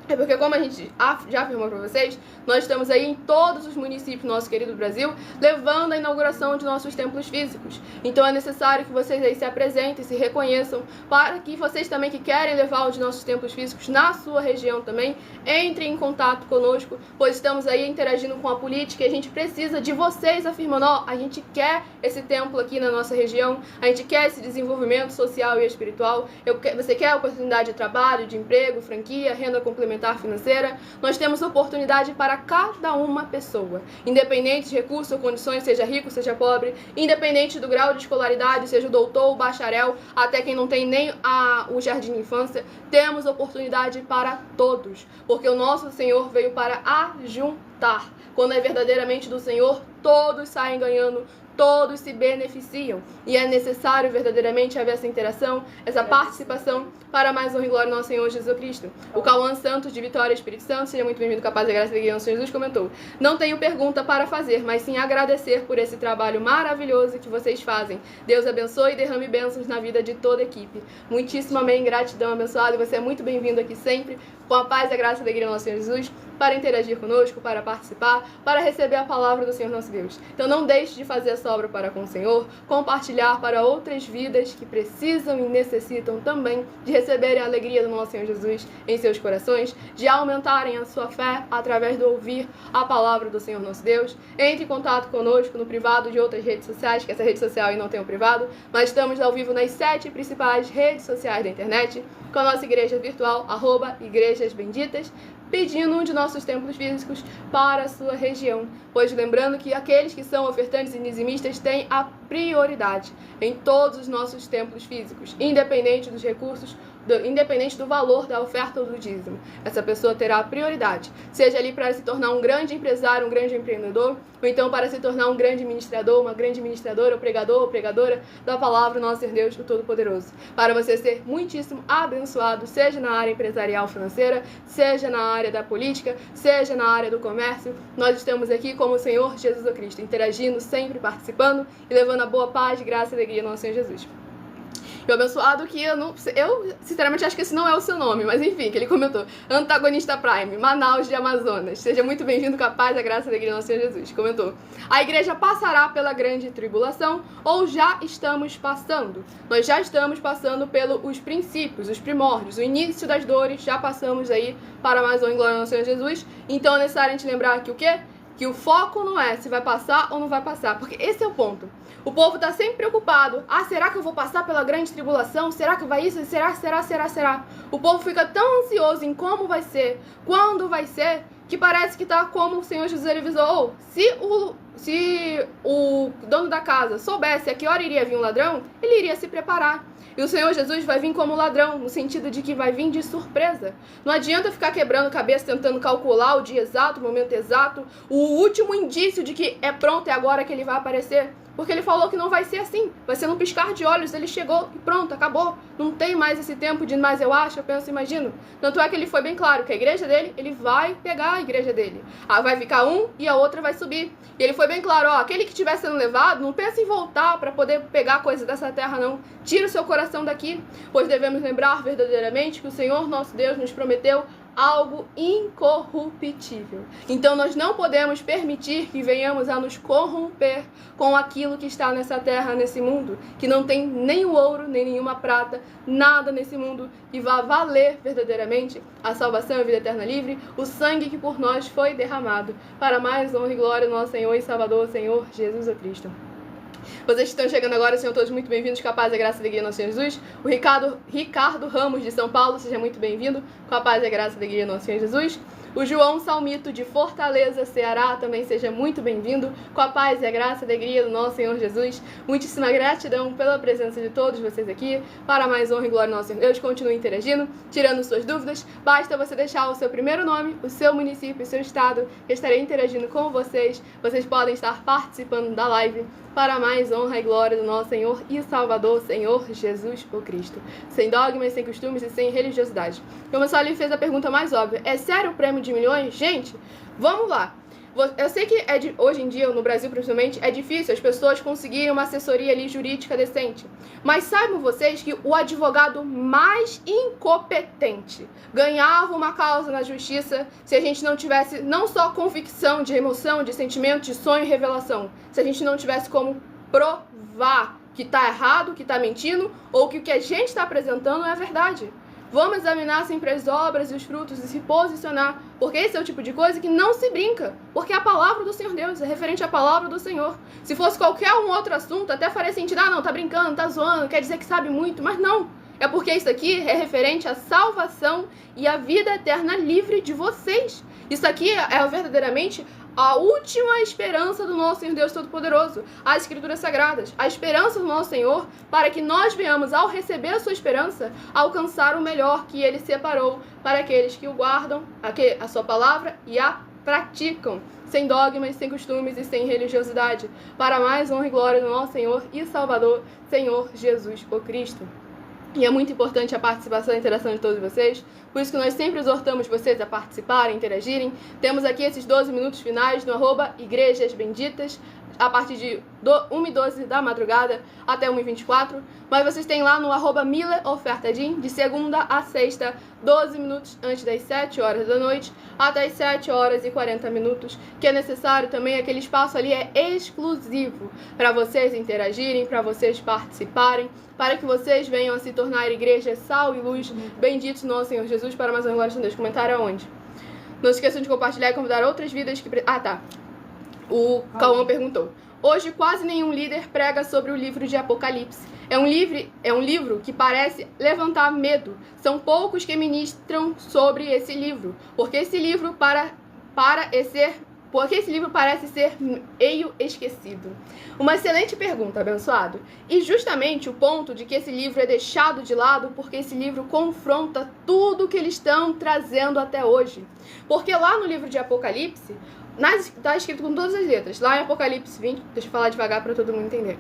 É porque, como a gente já afirmou para vocês, nós estamos aí em todos os municípios do nosso querido Brasil, levando a inauguração de nossos templos físicos. Então é necessário que vocês aí se apresentem, se reconheçam, para que vocês também que querem levar os nossos templos físicos na sua região também, entrem em contato conosco, pois estamos aí interagindo com a política e a gente precisa de vocês afirmando, ó, a gente quer esse templo aqui na nossa região, a gente quer esse desenvolvimento social e espiritual, você quer oportunidade de trabalho, de emprego, franquia, renda complementar financeira, nós temos oportunidade para cada uma pessoa, independente de recursos ou condições, seja rico, seja pobre, independente do grau de escolaridade, seja o doutor ou bacharel, até quem não tem nem o jardim de infância, temos oportunidade para todos, porque o nosso Senhor veio para ajuntar. Quando é verdadeiramente do Senhor, todos saem ganhando, todos se beneficiam. E é necessário verdadeiramente haver essa interação, essa participação para mais honra e glória do nosso Senhor Jesus Cristo. O Cauã Santos, de Vitória Espírito Santo, seja muito bem-vindo, capaz da graça e da Senhor Jesus, comentou: não tenho pergunta para fazer, mas sim agradecer por esse trabalho maravilhoso que vocês fazem. Deus abençoe e derrame bênçãos na vida de toda a equipe. Muitíssimo amém, gratidão, abençoado. E você é muito bem-vindo aqui sempre, com a paz, a graça e a alegria do nosso Senhor Jesus, para interagir conosco, para participar, para receber a palavra do Senhor nosso Deus. Então não deixe de fazer essa obra para com o Senhor, compartilhar para outras vidas que precisam e necessitam também de receberem a alegria do nosso Senhor Jesus em seus corações, de aumentarem a sua fé através do ouvir a palavra do Senhor nosso Deus. Entre em contato conosco no privado de outras redes sociais, que essa rede social aí não tem o privado, mas estamos ao vivo nas 7 principais redes sociais da internet, com a nossa igreja virtual, @Igrejas Benditas, pedindo um de nossos templos físicos para a sua região, pois lembrando que aqueles que são ofertantes e dizimistas têm a prioridade em todos os nossos templos físicos, independente dos recursos, independente do valor da oferta ou do dízimo. Essa pessoa terá a prioridade, seja ali para se tornar um grande empresário, um grande empreendedor, ou então para se tornar um grande ministrador, uma grande ministradora, ou pregador ou pregadora da palavra do nosso Senhor Deus, o Todo-Poderoso. Para você ser muitíssimo abençoado, seja na área empresarial financeira, seja na área da política, seja na área do comércio, nós estamos aqui como o Senhor Jesus Cristo, interagindo, sempre participando e levando a boa paz, graça e alegria ao nosso Senhor Jesus. E o abençoado que eu sinceramente acho que esse não é o seu nome, mas enfim, que ele comentou: Antagonista Prime, Manaus de Amazonas. Seja muito bem-vindo, com a paz, a graça e a alegria do nosso Senhor Jesus. Comentou: a igreja passará pela grande tribulação ou já estamos passando? Nós já estamos passando pelos princípios, os primórdios, o início das dores, já passamos aí para mais honra e glória ao Senhor Jesus. Então é necessário a gente lembrar que o quê? que o foco não é se vai passar ou não vai passar, porque esse é o ponto. O povo está sempre preocupado. Será que eu vou passar pela grande tribulação? Será que vai isso? Será? O povo fica tão ansioso em como vai ser, quando vai ser, que parece que está como o Senhor Jesus avisou. Se o dono da casa soubesse a que hora iria vir um ladrão, ele iria se preparar. E o Senhor Jesus vai vir como ladrão, no sentido de que vai vir de surpresa. Não adianta ficar quebrando cabeça, tentando calcular o dia exato, o momento exato, o último indício de que é pronto, é agora que ele vai aparecer. Porque ele falou que não vai ser assim. Vai ser num piscar de olhos, ele chegou e pronto, acabou. Não tem mais esse tempo de mais eu acho, eu penso, imagino. Tanto é que ele foi bem claro que a igreja dele, ele vai pegar a igreja dele. Vai ficar um e a outra vai subir. E ele foi bem claro, aquele que estiver sendo levado, não pensa em voltar para poder pegar coisas dessa terra, não. Tira o seu coração daqui, pois devemos lembrar verdadeiramente que o Senhor nosso Deus nos prometeu algo incorruptível. Então nós não podemos permitir que venhamos a nos corromper com aquilo que está nessa terra, nesse mundo, que não tem nem o ouro, nem nenhuma prata, nada nesse mundo que vá valer verdadeiramente a salvação e a vida eterna livre, o sangue que por nós foi derramado, para mais honra e glória do nosso Senhor e Salvador, Senhor Jesus Cristo. Vocês que estão chegando agora, sejam todos muito bem-vindos, com a paz e a graça e a alegria do nosso Senhor Jesus. O Ricardo Ramos, de São Paulo, seja muito bem-vindo, com a paz e a graça e a alegria do nosso Senhor Jesus. O João Salmito, de Fortaleza, Ceará, também seja muito bem-vindo, com a paz e a graça e a alegria do nosso Senhor Jesus. Muitíssima gratidão pela presença de todos vocês aqui, para mais honra e glória do nosso Senhor Deus. Continue interagindo, tirando suas dúvidas. Basta você deixar o seu primeiro nome, o seu município, o seu estado, que eu estarei interagindo com vocês. Vocês podem estar participando da live, para mais honra e glória do nosso Senhor e Salvador, Senhor Jesus o Cristo. Sem dogmas, sem costumes e sem religiosidade. Como só lhe fez a pergunta mais óbvia, é sério o prêmio de milhões? Gente, vamos lá. Eu sei que hoje em dia, no Brasil principalmente, é difícil as pessoas conseguirem uma assessoria ali jurídica decente. Mas saibam vocês que o advogado mais incompetente ganhava uma causa na justiça se a gente não tivesse não só convicção de emoção, de sentimento, de sonho e revelação. Se a gente não tivesse como provar que está errado, que está mentindo, ou que o que a gente está apresentando é a verdade. Vamos examinar sempre as obras e os frutos e se posicionar, porque esse é o tipo de coisa que não se brinca, porque é a palavra do Senhor Deus, é referente à palavra do Senhor. Se fosse qualquer um outro assunto, até faria sentido, não, tá brincando, tá zoando, quer dizer que sabe muito, mas não. É porque isso aqui é referente à salvação e à vida eterna livre de vocês. Isso aqui é verdadeiramente a última esperança do nosso Senhor Deus Todo-Poderoso, as Escrituras Sagradas, a esperança do nosso Senhor, para que nós venhamos, ao receber a sua esperança, alcançar o melhor que Ele separou para aqueles que o guardam, a sua palavra e a praticam, sem dogmas, sem costumes e sem religiosidade, para mais honra e glória do nosso Senhor e Salvador, Senhor Jesus o Cristo. E é muito importante a participação e a interação de todos vocês, por isso que nós sempre exortamos vocês a participarem, interagirem. Temos aqui esses 12 minutos finais no @Igrejas Benditas, a partir de 1h12 da madrugada até 1h24, mas vocês têm lá no @MileOfertadim, de segunda a sexta, 12 minutos antes das 7 horas da noite, até as 7 horas e 40 minutos, que é necessário também, aquele espaço ali é exclusivo para vocês interagirem, para vocês participarem, para que vocês venham a se tornar igreja sal e luz, benditos nosso Senhor Jesus, para mais uma glória de Deus. Comentário aonde? Não se esqueçam de compartilhar e convidar outras vidas que... O Cauã perguntou. Hoje quase nenhum líder prega sobre o livro de Apocalipse. É um livro que parece levantar medo. São poucos que ministram sobre esse livro. Porque esse livro parece ser meio esquecido. Uma excelente pergunta, abençoado. E justamente o ponto de que esse livro é deixado de lado, porque esse livro confronta tudo que eles estão trazendo até hoje. Porque lá no livro de Apocalipse, está escrito com todas as letras. Lá em Apocalipse 20, deixa eu falar devagar para todo mundo entender.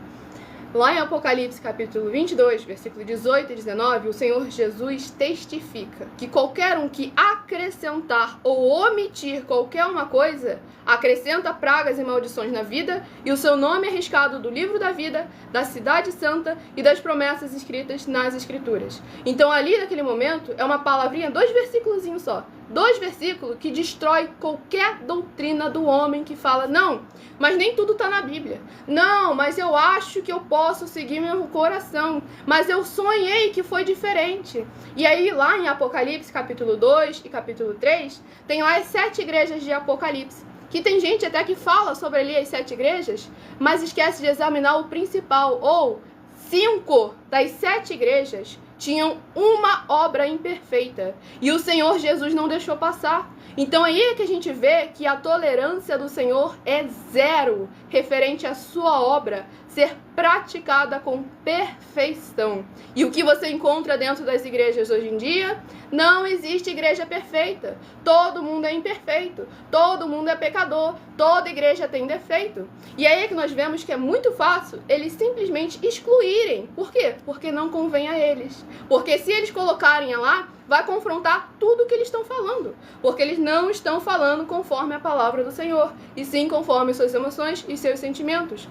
Lá em Apocalipse capítulo 22, versículo 18 e 19, o Senhor Jesus testifica que qualquer um que acrescentar ou omitir qualquer uma coisa, acrescenta pragas e maldições na vida, e o seu nome é riscado do livro da vida, da cidade santa e das promessas escritas nas Escrituras. Então ali naquele momento é uma palavrinha, 2 versículos só. 2 versículos que destrói qualquer doutrina do homem que fala, não, mas nem tudo está na Bíblia. Não, mas eu acho que eu posso seguir meu coração. Mas eu sonhei que foi diferente. E aí lá em Apocalipse capítulo 2 e capítulo 3, tem lá as 7 igrejas de Apocalipse. que tem gente até que fala sobre ali as 7 igrejas, mas esquece de examinar o principal, ou 5 das 7 igrejas tinham uma obra imperfeita, e o Senhor Jesus não deixou passar. Então aí que a gente vê que a tolerância do Senhor é 0, referente à sua obra ser praticada com perfeição. E o que você encontra dentro das igrejas hoje em dia? Não existe igreja perfeita. Todo mundo é imperfeito. Todo mundo é pecador. Toda igreja tem defeito. E aí é que nós vemos que é muito fácil eles simplesmente excluírem. Por quê? Porque não convém a eles. Porque se eles colocarem lá, vai confrontar tudo o que eles estão falando. Porque eles não estão falando conforme a palavra do Senhor, e sim conforme suas emoções e seus sentimentos.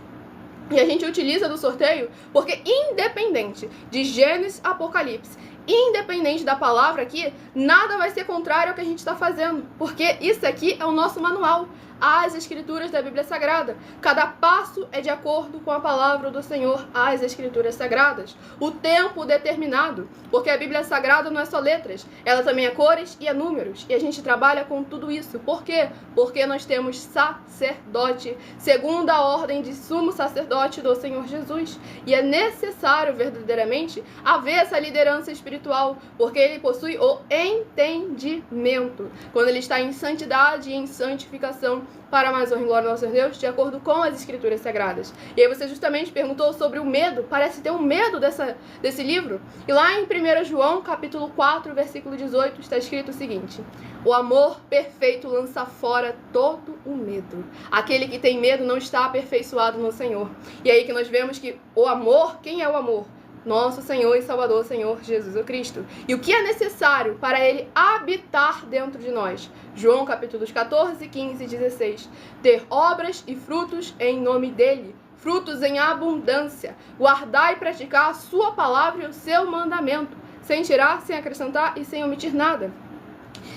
E a gente utiliza do sorteio porque, independente de Gênesis, Apocalipse, independente da palavra aqui, nada vai ser contrário ao que a gente está fazendo. Porque isso aqui é o nosso manual, as Escrituras da Bíblia Sagrada. Cada passo é de acordo com a palavra do Senhor, as Escrituras Sagradas. O tempo determinado, porque a Bíblia Sagrada não é só letras, ela também é cores e é números. E a gente trabalha com tudo isso. Por quê? Porque nós temos sacerdote, segundo a ordem de sumo sacerdote do Senhor Jesus. E é necessário verdadeiramente haver essa liderança espiritual, porque ele possui o entendimento. Quando ele está em santidade e em santificação, para mais honra e glória ao nosso Deus, de acordo com as Escrituras Sagradas. E aí você justamente perguntou sobre o medo, parece ter um medo desse livro. E lá em 1 João, capítulo 4, versículo 18, está escrito o seguinte: o amor perfeito lança fora todo o medo. Aquele que tem medo não está aperfeiçoado no Senhor. E aí que nós vemos que o amor, quem é o amor? Nosso Senhor e Salvador, Senhor Jesus o Cristo. E o que é necessário para ele habitar dentro de nós? João capítulos 14, 15 e 16. Ter obras e frutos em nome dele. Frutos em abundância. Guardar e praticar a sua palavra e o seu mandamento. Sem tirar, sem acrescentar e sem omitir nada.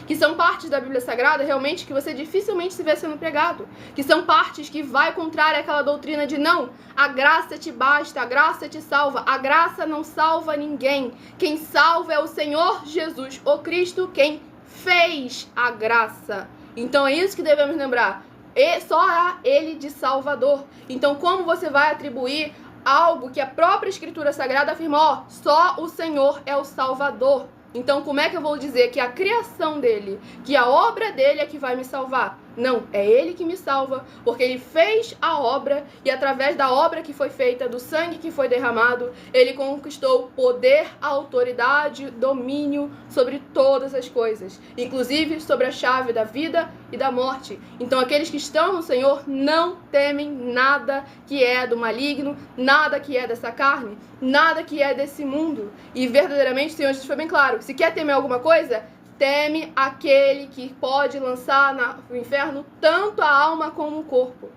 Que são partes da Bíblia Sagrada realmente que você dificilmente se vê sendo pregado, que são partes que vai contrária àquela doutrina de não, a graça te basta, a graça te salva, a graça não salva ninguém, quem salva é o Senhor Jesus, o Cristo, quem fez a graça. Então é isso que devemos lembrar, só há ele de Salvador. Então como você vai atribuir algo que a própria Escritura Sagrada afirma, só o Senhor é o Salvador? Então, como é que eu vou dizer que a criação dele, que a obra dele é que vai me salvar? Não, é ele que me salva, porque ele fez a obra e através da obra que foi feita, do sangue que foi derramado, ele conquistou poder, autoridade, domínio sobre todas as coisas, inclusive sobre a chave da vida e da morte. Então, aqueles que estão no Senhor não temem nada que é do maligno, nada que é dessa carne, nada que é desse mundo. E verdadeiramente, o Senhor Jesus foi bem claro, se quer temer alguma coisa, teme aquele que pode lançar no inferno tanto a alma como o corpo.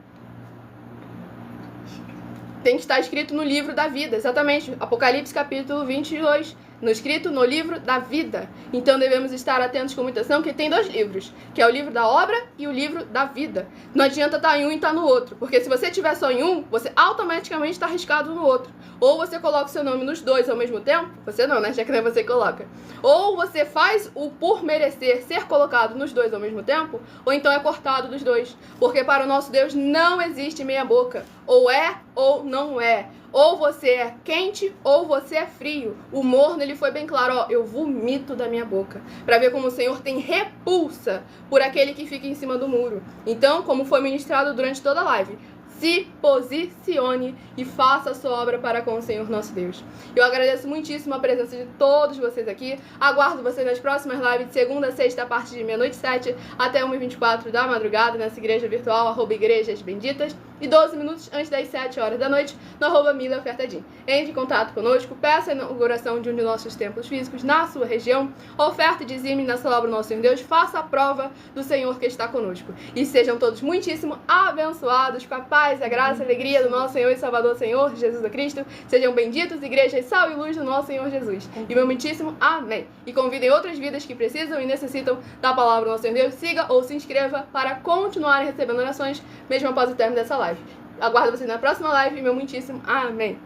Tem que estar escrito no livro da vida, exatamente. Apocalipse capítulo 22. Escrito no livro da vida. Então devemos estar atentos com muita atenção, que tem 2 livros, que é o livro da obra e o livro da vida. Não adianta estar em um e estar no outro, porque se você estiver só em um, você automaticamente está arriscado no outro. Ou você coloca o seu nome nos 2 ao mesmo tempo, você não, né? Já que não é você que coloca. Ou você faz o por merecer ser colocado nos 2 ao mesmo tempo, ou então é cortado dos 2. Porque para o nosso Deus não existe meia boca. Ou é ou não é. Ou você é quente ou você é frio. O morno, ele foi bem claro, eu vomito da minha boca. Para ver como o Senhor tem repulsa por aquele que fica em cima do muro. Então, como foi ministrado durante toda a live, se posicione e faça a sua obra para com o Senhor nosso Deus. Eu agradeço muitíssimo a presença de todos vocês aqui. Aguardo vocês nas próximas lives de segunda a sexta, a partir de meia-noite 7 até 1h24 da madrugada, nessa igreja virtual, @igrejas benditas. E 12 minutos antes das 7 horas da noite, no @Mila Ofertadim. Entre em contato conosco, peça a inauguração de um de nossos templos físicos na sua região, oferta e dizime nessa obra do nosso Senhor Deus, faça a prova do Senhor que está conosco. E sejam todos muitíssimo abençoados com a paz, a graça e a alegria do nosso Senhor e Salvador Senhor Jesus Cristo. Sejam benditos, igrejas, sal e luz do nosso Senhor Jesus. E meu muitíssimo amém. E convidem outras vidas que precisam e necessitam da palavra do nosso Senhor Deus. Siga ou se inscreva para continuarem recebendo orações, mesmo após o término dessa live. Aguardo vocês na próxima live e meu muitíssimo amém.